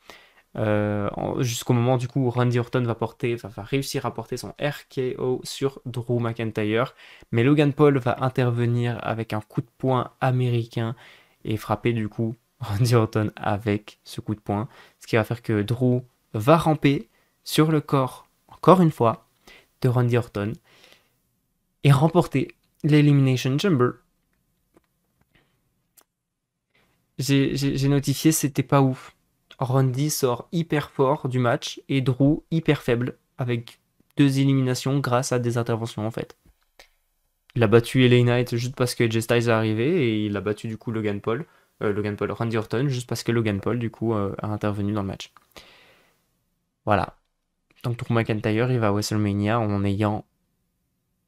S1: Jusqu'au moment du coup où Randy Orton va réussir à porter son RKO sur Drew McIntyre, mais Logan Paul va intervenir avec un coup de poing américain et frapper du coup Randy Orton avec ce coup de poing, ce qui va faire que Drew va ramper sur le corps, encore une fois, de Randy Orton et remporter l'Elimination Chamber. J'ai notifié, c'était pas ouf. Randy sort hyper fort du match et Drew hyper faible avec deux éliminations grâce à des interventions en fait. Il a battu LA Knight juste parce que AJ Styles est arrivé et il a battu du coup Randy Orton juste parce que Logan Paul du coup a intervenu dans le match. Voilà. Donc Drew McIntyre il va à WrestleMania en n'ayant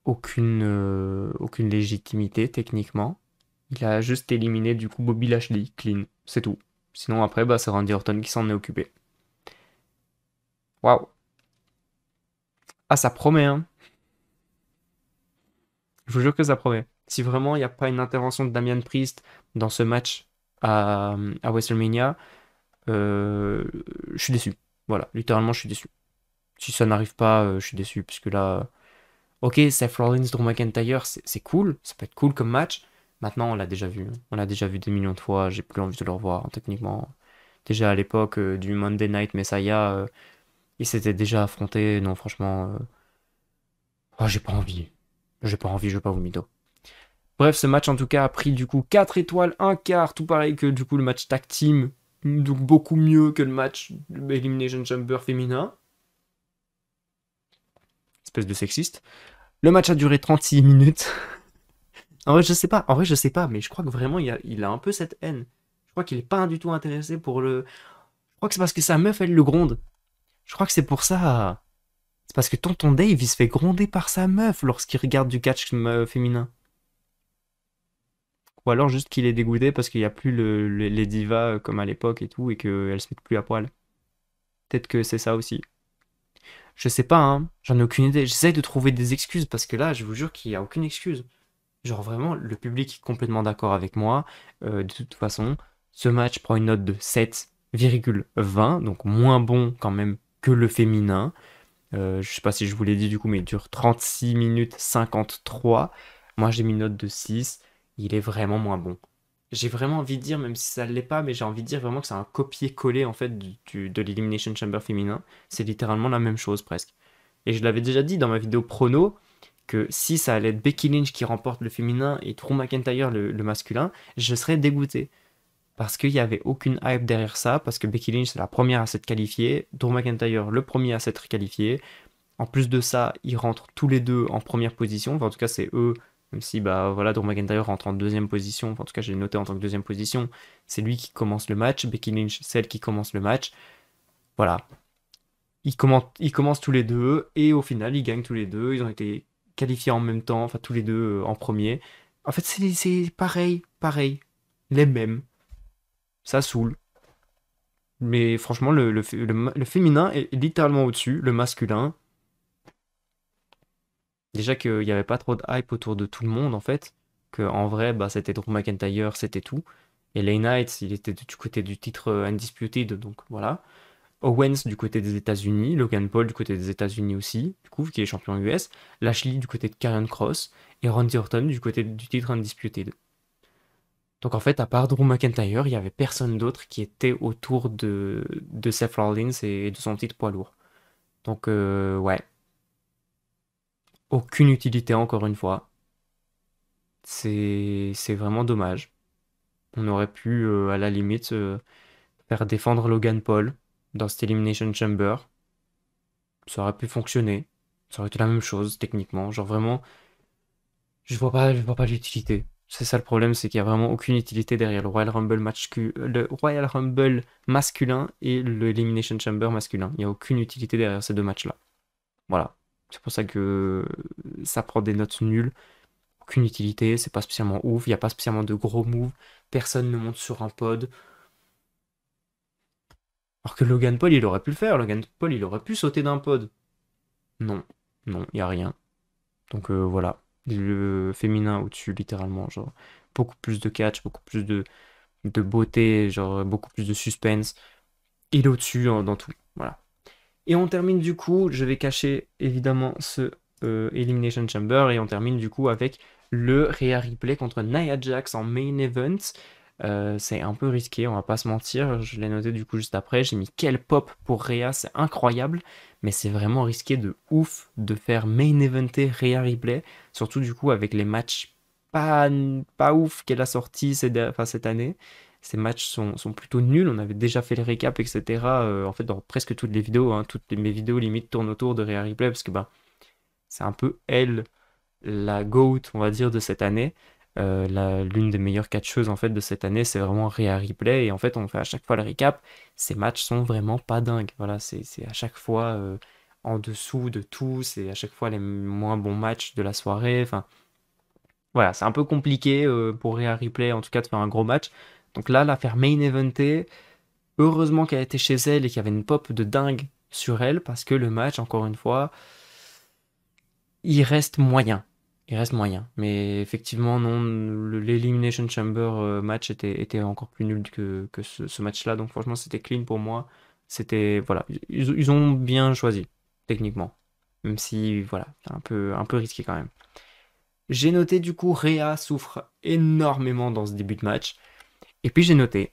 S1: aucune légitimité techniquement. Il a juste éliminé du coup Bobby Lashley, clean, c'est tout. Sinon après bah c'est Randy Orton qui s'en est occupé. Waouh. Ah ça promet hein. Je vous jure que ça promet. Si vraiment il n'y a pas une intervention de Damian Priest dans ce match à WrestleMania, euh, je suis déçu. Voilà, littéralement je suis déçu. Si ça n'arrive pas, je suis déçu puisque là, ok, Seth Rollins, Drew McIntyre, c'est cool, ça peut être cool comme match. Maintenant, on l'a déjà vu. On l'a déjà vu des millions de fois. J'ai plus envie de le revoir, hein, techniquement. Déjà à l'époque du Monday Night Messiah, ils s'étaient déjà affrontés. Non, franchement, oh, j'ai pas envie. J'ai pas envie, je vais pas vous mytho. Bref, ce match en tout cas a pris du coup 4 étoiles, un quart, tout pareil que du coup le match tag team, donc beaucoup mieux que le match Elimination Chamber féminin. Espèce de sexiste. Le match a duré 36 minutes. En vrai je sais pas, mais je crois que vraiment il a un peu cette haine. Je crois qu'il est pas du tout intéressé pour le... Je crois que c'est parce que sa meuf elle le gronde. Je crois que c'est pour ça. C'est parce que Tonton Dave il se fait gronder par sa meuf lorsqu'il regarde du catch féminin. Ou alors juste qu'il est dégoûté parce qu'il n'y a plus les divas comme à l'époque et tout, et qu'elles se mettent plus à poil. Peut-être que c'est ça aussi. Je sais pas, hein, j'en ai aucune idée. J'essaie de trouver des excuses parce que là, je vous jure qu'il n'y a aucune excuse. Genre vraiment, le public est complètement d'accord avec moi. De toute façon, ce match prend une note de 7,20, donc moins bon quand même que le féminin. Je sais pas si je vous l'ai dit du coup, mais il dure 36 minutes 53. Moi, j'ai mis une note de 6. Il est vraiment moins bon. J'ai vraiment envie de dire, même si ça ne l'est pas, mais j'ai envie de dire vraiment que c'est un copier-coller en fait de l'Elimination Chamber féminin. C'est littéralement la même chose presque. Et je l'avais déjà dit dans ma vidéo prono que si ça allait être Becky Lynch qui remporte le féminin et Drew McIntyre le masculin, je serais dégoûté. Parce qu'il n'y avait aucune hype derrière ça, parce que Becky Lynch c'est la première à s'être qualifiée, Drew McIntyre le premier à s'être qualifié. En plus de ça, ils rentrent tous les deux en première position. Enfin, en tout cas, c'est eux. Même si, bah voilà, Drew McIntyre rentre en deuxième position. Enfin, en tout cas, j'ai noté en tant que deuxième position. C'est lui qui commence le match. Becky Lynch, c'est elle qui commence le match. Voilà. Ils commencent tous les deux. Et au final, ils gagnent tous les deux. Ils ont été qualifiés en même temps, enfin tous les deux en premier. En fait, c'est pareil, les mêmes. Ça saoule. Mais franchement, le féminin est littéralement au-dessus, le masculin. Déjà qu'il n'y avait pas trop de hype autour de tout le monde, en fait. Que en vrai, bah, c'était Drew McIntyre, c'était tout. Et Lay Knight, il était du côté du titre Undisputed, donc voilà. Owens du côté des États-Unis, Logan Paul du côté des États-Unis aussi, du coup, qui est champion US. Lashley du côté de Karrion Cross. Et Randy Orton du côté du titre Undisputed. Donc en fait, à part Drew McIntyre, il n'y avait personne d'autre qui était autour de Seth Rollins et de son titre poids lourd. Donc ouais, aucune utilité encore une fois. C'est vraiment dommage. On aurait pu, à la limite, faire défendre Logan Paul dans cette Elimination Chamber. Ça aurait pu fonctionner. Ça aurait été la même chose, techniquement. Genre vraiment, je vois pas l'utilité. C'est ça le problème, c'est qu'il y a vraiment aucune utilité derrière le Royal Rumble masculin et le Elimination Chamber masculin. Il n'y a aucune utilité derrière ces deux matchs-là. Voilà. C'est pour ça que ça prend des notes nulles. Aucune utilité, c'est pas spécialement ouf, il n'y a pas spécialement de gros moves, personne ne monte sur un pod. Alors que Logan Paul, il aurait pu le faire, Logan Paul, il aurait pu sauter d'un pod. Non, non, il n'y a rien. Donc voilà, le féminin au-dessus, littéralement, genre, beaucoup plus de catch, beaucoup plus de beauté, genre, beaucoup plus de suspense. Il est au-dessus dans tout, voilà. Et on termine du coup, je vais cacher évidemment ce Elimination Chamber, et on termine du coup avec le Rhea Ripley contre Nia Jax en main event. C'est un peu risqué, on va pas se mentir. Je l'ai noté du coup juste après. J'ai mis quel pop pour Rhea, c'est incroyable. Mais c'est vraiment risqué de ouf de faire main eventer Rhea Ripley. Surtout du coup avec les matchs pas ouf qu'elle a sortis cette année. Ces matchs sont plutôt nuls. On avait déjà fait le récap, etc. En fait, dans presque toutes les vidéos, hein, mes vidéos limite tournent autour de Rhea Ripley parce que bah, c'est un peu elle la GOAT, on va dire, de cette année. L'une des meilleures catcheuses en fait de cette année, c'est vraiment Rhea Ripley. Et en fait, on fait à chaque fois le récap. Ces matchs sont vraiment pas dingues. Voilà, c'est à chaque fois en dessous de tout. C'est à chaque fois les moins bons matchs de la soirée. Enfin, voilà, c'est un peu compliqué pour Rhea Ripley, en tout cas, de faire un gros match. Donc là, la faire main eventer, heureusement qu'elle était chez elle et qu'il y avait une pop de dingue sur elle, parce que le match, encore une fois, il reste moyen. Il reste moyen. Mais effectivement, non, l'Elimination Chamber match était encore plus nul que ce match-là. Donc franchement, c'était clean pour moi. C'était, voilà, ils ont bien choisi, techniquement. Même si, voilà, c'est un peu risqué quand même. J'ai noté du coup, Rhea souffre énormément dans ce début de match. Et puis j'ai noté,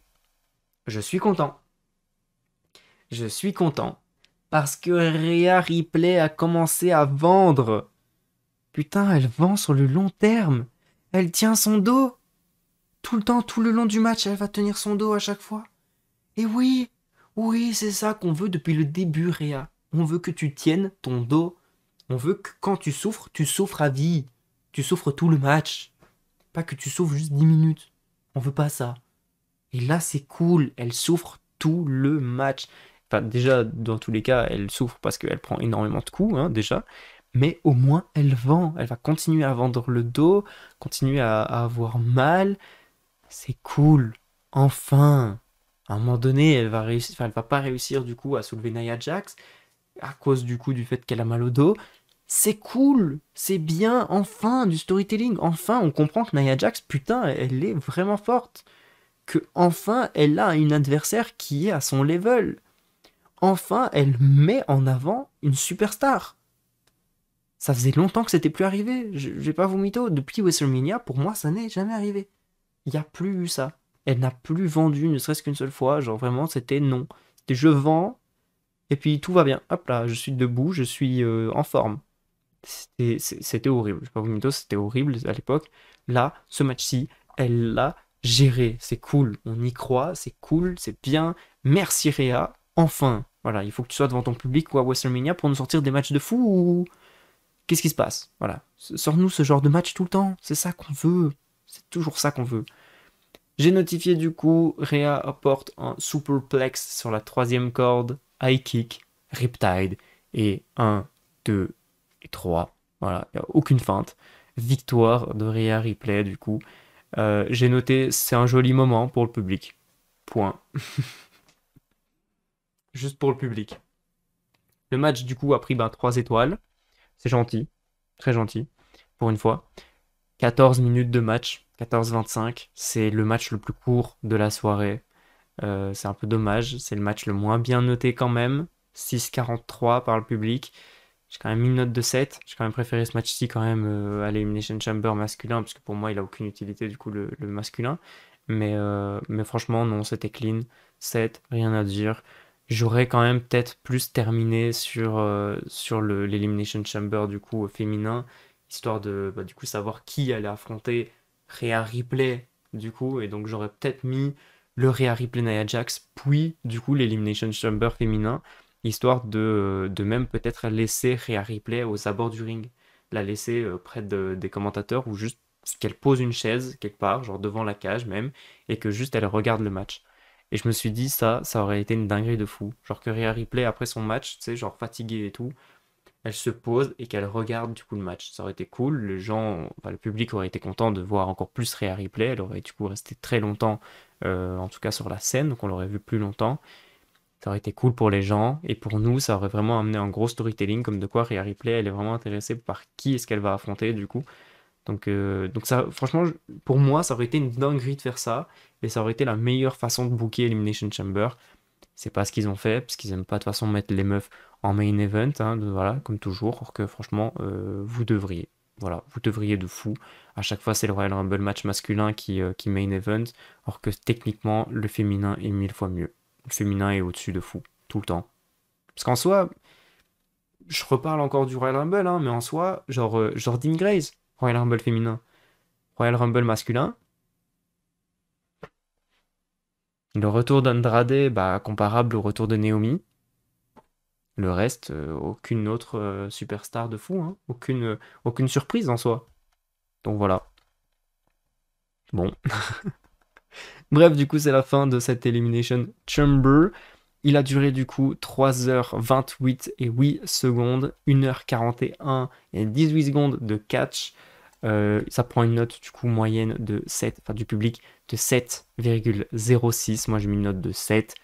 S1: je suis content. Je suis content. Parce que Rhea Ripley a commencé à vendre. Putain, elle vend sur le long terme. Elle tient son dos. Tout le temps, tout le long du match, elle va tenir son dos à chaque fois. Et oui, oui, c'est ça qu'on veut depuis le début, Rhea. On veut que tu tiennes ton dos. On veut que quand tu souffres à vie. Tu souffres tout le match. Pas que tu souffres juste 10 minutes. On veut pas ça. Et là, c'est cool. Elle souffre tout le match. Enfin, déjà, dans tous les cas, elle souffre parce qu'elle prend énormément de coups, hein, déjà. Mais au moins, elle vend. Elle va continuer à vendre le dos, continuer à avoir mal. C'est cool. Enfin. À un moment donné, elle va réussir, enfin, elle va pas réussir du coup à soulever Nia Jax à cause du coup du fait qu'elle a mal au dos. C'est cool, c'est bien, enfin, du storytelling. Enfin, on comprend que Nia Jax, putain, elle est vraiment forte. Que enfin, elle a une adversaire qui est à son level. Enfin, elle met en avant une superstar. Ça faisait longtemps que c'était plus arrivé. Je vais pas vous mytho. Depuis WrestleMania, pour moi, ça n'est jamais arrivé. Il n'y a plus eu ça. Elle n'a plus vendu, ne serait-ce qu'une seule fois. Genre vraiment, c'était non. C'était je vends, et puis tout va bien. Hop là, je suis debout, je suis en forme. C'était horrible. Je vais pas vous mytho, c'était horrible à l'époque. Là, ce match-ci, elle l'a géré. C'est cool. On y croit, c'est cool, c'est bien. Merci Rhea. Enfin. Voilà, il faut que tu sois devant ton public ou à WrestleMania pour nous sortir des matchs de fou ou qu'est-ce qui se passe? Voilà. Sors-nous ce genre de match tout le temps. C'est ça qu'on veut. C'est toujours ça qu'on veut. J'ai notifié du coup, Rhea apporte un superplex sur la troisième corde, high kick, riptide, et 1, 2 et 3. Voilà, il n'y a aucune feinte. Victoire de Rhea Ripley, du coup. J'ai noté, c'est un joli moment pour le public. Point. Juste pour le public. Le match, du coup, a pris 3 étoiles. C'est gentil. Très gentil. Pour une fois. 14 minutes de match. 14-25. C'est le match le plus court de la soirée. C'est un peu dommage. C'est le match le moins bien noté quand même. 6,43 par le public. J'ai quand même mis une note de 7. J'ai quand même préféré ce match-ci quand même à l'Elimination Chamber masculin, parce que pour moi, il a aucune utilité du coup le masculin. Mais franchement, non, c'était clean. 7, rien à dire. J'aurais quand même peut-être plus terminé sur l'Elimination Chamber du coup féminin, histoire de du coup savoir qui allait affronter Rhea Ripley du coup, et donc j'aurais peut-être mis le Rhea Ripley Nia Jax, puis du coup l'Elimination Chamber féminin, histoire de même peut-être laisser Rhea Ripley aux abords du ring, la laisser près des commentateurs, ou juste qu'elle pose une chaise quelque part, genre devant la cage même, et que juste elle regarde le match. Et je me suis dit, ça aurait été une dinguerie de fou. Genre que Rhea Ripley, après son match, tu sais, genre fatiguée et tout, elle se pose et qu'elle regarde du coup le match. Ça aurait été cool, le public aurait été content de voir encore plus Rhea Ripley, elle aurait du coup resté très longtemps, en tout cas sur la scène, donc on l'aurait vu plus longtemps. Ça aurait été cool pour les gens, et pour nous, ça aurait vraiment amené un gros storytelling, comme de quoi Rhea Ripley, elle est vraiment intéressée par qui est-ce qu'elle va affronter du coup. Donc ça, franchement, pour moi, ça aurait été une dinguerie de faire ça, et ça aurait été la meilleure façon de booker Elimination Chamber. C'est pas ce qu'ils ont fait, parce qu'ils aiment pas de toute façon mettre les meufs en main event, hein, voilà, comme toujours, alors que franchement, vous devriez. Voilà, vous devriez de fou. À chaque fois, c'est le Royal Rumble match masculin qui main event, alors que techniquement, le féminin est 1000 fois mieux. Le féminin est au-dessus de fou, tout le temps. Parce qu'en soi, je reparle encore du Royal Rumble, hein, mais en soi, genre Jordynne Grace, Royal Rumble féminin. Royal Rumble masculin. Le retour d'Andrade, comparable au retour de Naomi. Le reste, aucune autre superstar de fou, hein. Aucune surprise en soi. Donc voilà. Bon. Bref, du coup, c'est la fin de cette Elimination Chamber. Il a duré du coup 3h28 et 8 secondes, 1h41 et 18 secondes de catch. Ça prend une note du coup moyenne de 7, enfin du public de 7,06. Moi j'ai mis une note de 7.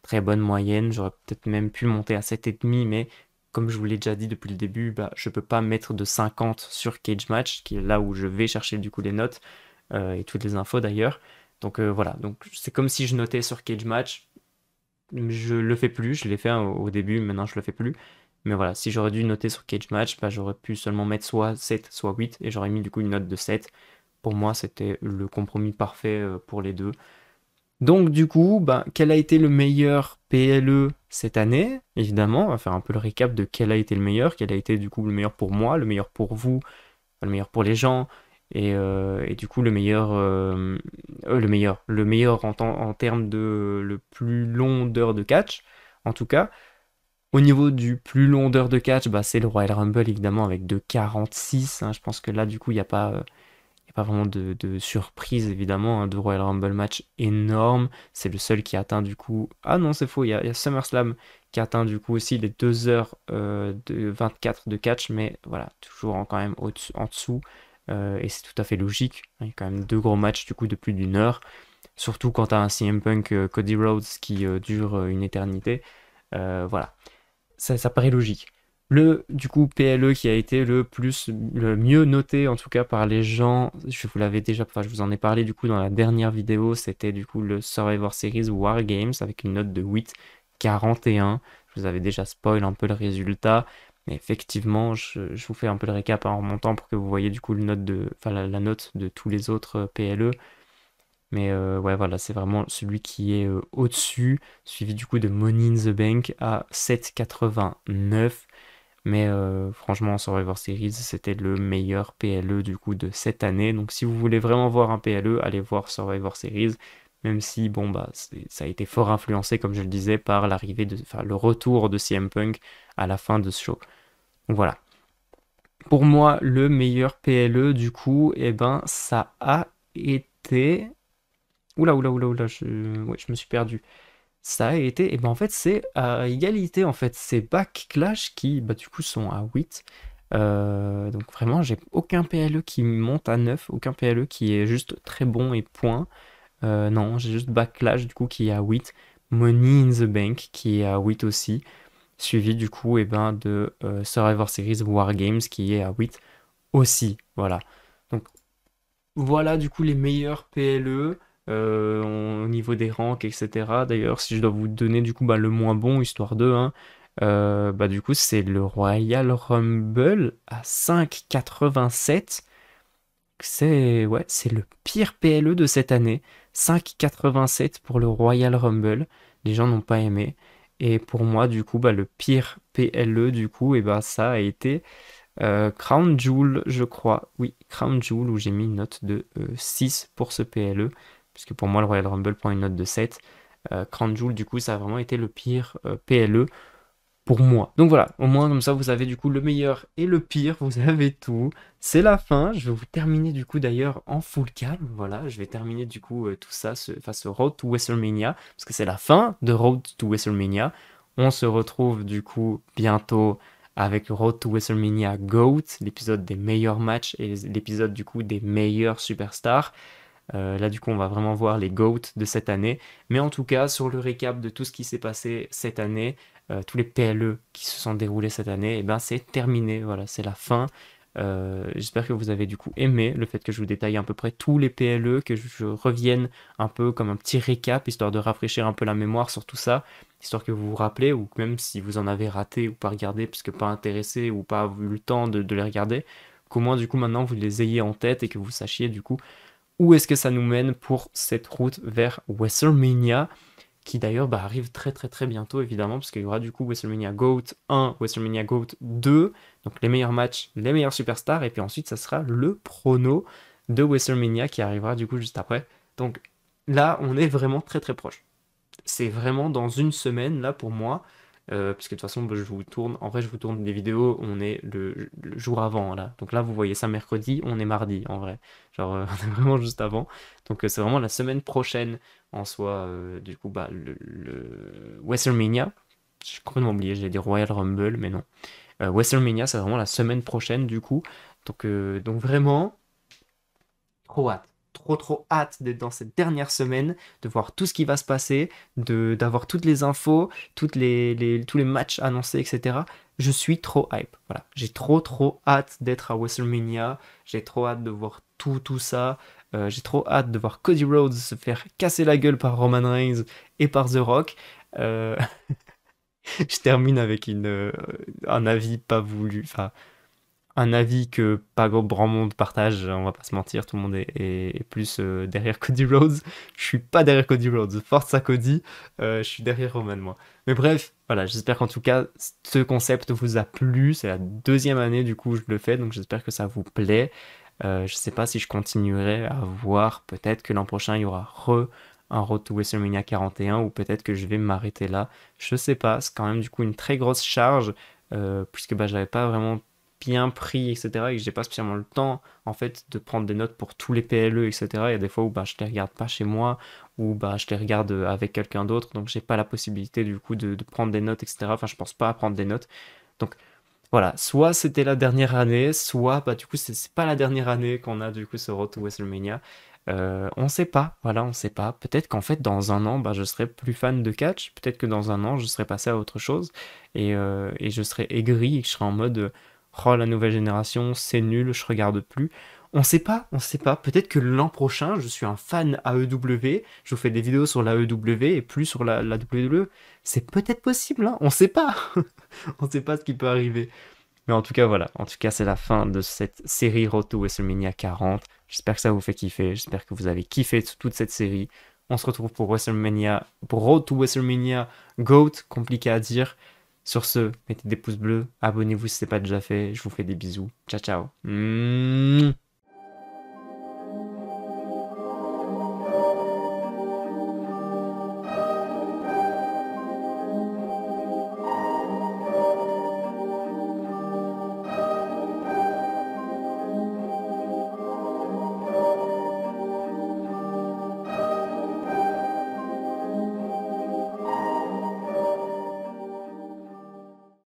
S1: Très bonne moyenne. J'aurais peut-être même pu monter à 7,5, mais comme je vous l'ai déjà dit depuis le début, je peux pas mettre de 50 sur Cage Match, qui est là où je vais chercher du coup les notes et toutes les infos d'ailleurs. Donc voilà, donc c'est comme si je notais sur Cage Match. Je le fais plus, je l'ai fait au début, maintenant je le fais plus. Mais voilà, si j'aurais dû noter sur Cage Match, j'aurais pu seulement mettre soit 7, soit 8, et j'aurais mis du coup une note de 7. Pour moi, c'était le compromis parfait pour les deux. Donc du coup, quel a été le meilleur PLE cette année? Évidemment, on va faire un peu le récap de quel a été le meilleur, quel a été du coup le meilleur pour moi, le meilleur pour vous, le meilleur pour les gens, et du coup le meilleur en termes de le plus long d'heures de catch, en tout cas. Au niveau du plus long d'heures de catch, c'est le Royal Rumble évidemment avec 2,46, hein. Je pense que là du coup il n'y a pas vraiment de surprise évidemment, hein, de Royal Rumble match énorme. C'est le seul qui a atteint du coup. Ah non, c'est faux, il y a SummerSlam qui a atteint du coup aussi les 2h de 24 de catch, mais voilà, toujours quand même en dessous. Et c'est tout à fait logique. Il y a quand même deux gros matchs du coup de plus d'une heure. Surtout quand tu as un CM Punk Cody Rhodes qui dure une éternité. Voilà, ça paraît logique. Du coup, PLE qui a été le mieux noté, en tout cas par les gens, je vous en ai parlé du coup dans la dernière vidéo, c'était du coup le Survivor Series War Games avec une note de 8,41. Je vous avais déjà spoil un peu le résultat, mais effectivement, je vous fais un peu le récap en remontant pour que vous voyez du coup la note de tous les autres PLE. Mais ouais, voilà, c'est vraiment celui qui est au-dessus, suivi du coup de Money in the Bank à 7,89. Mais franchement, Survivor Series, c'était le meilleur PLE du coup de cette année. Donc si vous voulez vraiment voir un PLE, allez voir Survivor Series. Même si, bon, ça a été fort influencé, comme je le disais, par le retour de CM Punk à la fin de ce show. Donc voilà. Pour moi, le meilleur PLE, du coup, ça a été. Oula, oula, oula, oula, ouais, je me suis perdu. Ça a été, en fait, c'est à égalité, en fait. C'est Backlash qui, du coup, sont à 8. Donc vraiment, j'ai aucun PLE qui monte à 9, aucun PLE qui est juste très bon et point. Non, j'ai juste Backlash du coup qui est à 8, Money in the Bank qui est à 8 aussi, suivi du coup de Survivor Series War Games qui est à 8 aussi. Voilà. Donc voilà du coup les meilleurs PLE au niveau des ranks, etc. D'ailleurs, si je dois vous donner du coup le moins bon, histoire de, hein, du coup c'est le Royal Rumble à 5,87. C'est ouais, c'est le pire PLE de cette année. 5,87 pour le Royal Rumble. Les gens n'ont pas aimé. Et pour moi, du coup, le pire PLE, du coup, ça a été Crown Jewel, je crois. Oui, Crown Jewel, où j'ai mis une note de 6 pour ce PLE. Puisque pour moi, le Royal Rumble prend une note de 7. Crown Jewel, du coup, ça a vraiment été le pire PLE pour moi. Donc voilà, au moins comme ça vous avez du coup le meilleur et le pire, vous avez tout. C'est la fin, je vais vous terminer du coup d'ailleurs en full calme, voilà, je vais terminer du coup tout ça, ce Road to WrestleMania, parce que c'est la fin de Road to WrestleMania. On se retrouve du coup bientôt avec Road to WrestleMania GOAT, l'épisode des meilleurs matchs et l'épisode du coup des meilleurs superstars. Là, du coup, on va vraiment voir les GOAT de cette année. Mais en tout cas, sur le récap de tout ce qui s'est passé cette année, tous les PLE qui se sont déroulés cette année, c'est terminé. Voilà, c'est la fin. J'espère que vous avez du coup aimé le fait que je vous détaille à peu près tous les PLE, que je revienne un peu comme un petit récap, histoire de rafraîchir un peu la mémoire sur tout ça, histoire que vous vous rappelez, ou même si vous en avez raté ou pas regardé, puisque pas intéressé ou pas eu le temps de les regarder, qu'au moins du coup maintenant vous les ayez en tête et que vous sachiez du coup où est-ce que ça nous mène pour cette route vers WrestleMania, qui d'ailleurs arrive très très très bientôt évidemment, parce qu'il y aura du coup WrestleMania GOAT 1, WrestleMania GOAT 2, donc les meilleurs matchs, les meilleurs superstars, et puis ensuite ça sera le prono de WrestleMania qui arrivera du coup juste après. Donc là, on est vraiment très très proche. C'est vraiment dans une semaine là pour moi. Parce que de toute façon, je vous tourne, en vrai, je vous tourne des vidéos, on est le jour avant, là. Donc là, vous voyez ça mercredi, on est mardi, en vrai. Genre, on est vraiment juste avant. Donc c'est vraiment la semaine prochaine, en soi, du coup, le WrestleMania. J'ai complètement oublié, j'ai dit Royal Rumble, mais non. WrestleMania, c'est vraiment la semaine prochaine, du coup. Donc vraiment, trop hâte. Trop trop hâte d'être dans cette dernière semaine, de voir tout ce qui va se passer, d'avoir toutes les infos, tous les matchs annoncés, etc. Je suis trop hype. Voilà. J'ai trop trop hâte d'être à WrestleMania. J'ai trop hâte de voir tout ça. J'ai trop hâte de voir Cody Rhodes se faire casser la gueule par Roman Reigns et par The Rock. Euh, je termine avec un avis pas voulu. Enfin, un avis que pas grand monde partage, on va pas se mentir, tout le monde est plus derrière Cody Rhodes. Je suis pas derrière Cody Rhodes, force à Cody, je suis derrière Roman moi. Mais bref, voilà, j'espère qu'en tout cas ce concept vous a plu, c'est la deuxième année du coup je le fais, donc j'espère que ça vous plaît. Je sais pas si je continuerai à voir, peut-être que l'an prochain il y aura un Road to WrestleMania 41 ou peut-être que je vais m'arrêter là. Je sais pas, c'est quand même du coup une très grosse charge puisque j'avais pas vraiment bien pris, etc. et que j'ai pas spécialement le temps en fait de prendre des notes pour tous les PLE, etc. Il y a des fois où je les regarde pas chez moi ou je les regarde avec quelqu'un d'autre, donc j'ai pas la possibilité du coup de prendre des notes, etc. Enfin, je pense pas à prendre des notes. Donc voilà, soit c'était la dernière année, soit du coup c'est pas la dernière année qu'on a du coup ce Road to WrestleMania. On sait pas, voilà, on sait pas. Peut-être qu'en fait dans un an, je serai plus fan de catch. Peut-être que dans un an, je serai passé à autre chose et je serai aigri et que je serai en mode oh la nouvelle génération, c'est nul, je regarde plus. On sait pas, on sait pas. Peut-être que l'an prochain, je suis un fan AEW, je vous fais des vidéos sur l'AEW et plus sur la WWE. C'est peut-être possible, hein, on sait pas. On sait pas ce qui peut arriver. Mais en tout cas, voilà. En tout cas, c'est la fin de cette série Road to WrestleMania 40. J'espère que ça vous fait kiffer. J'espère que vous avez kiffé toute cette série. On se retrouve pour WrestleMania, pour Road to WrestleMania GOAT, compliqué à dire. Sur ce, mettez des pouces bleus, abonnez-vous si ce n'est pas déjà fait. Je vous fais des bisous. Ciao, ciao.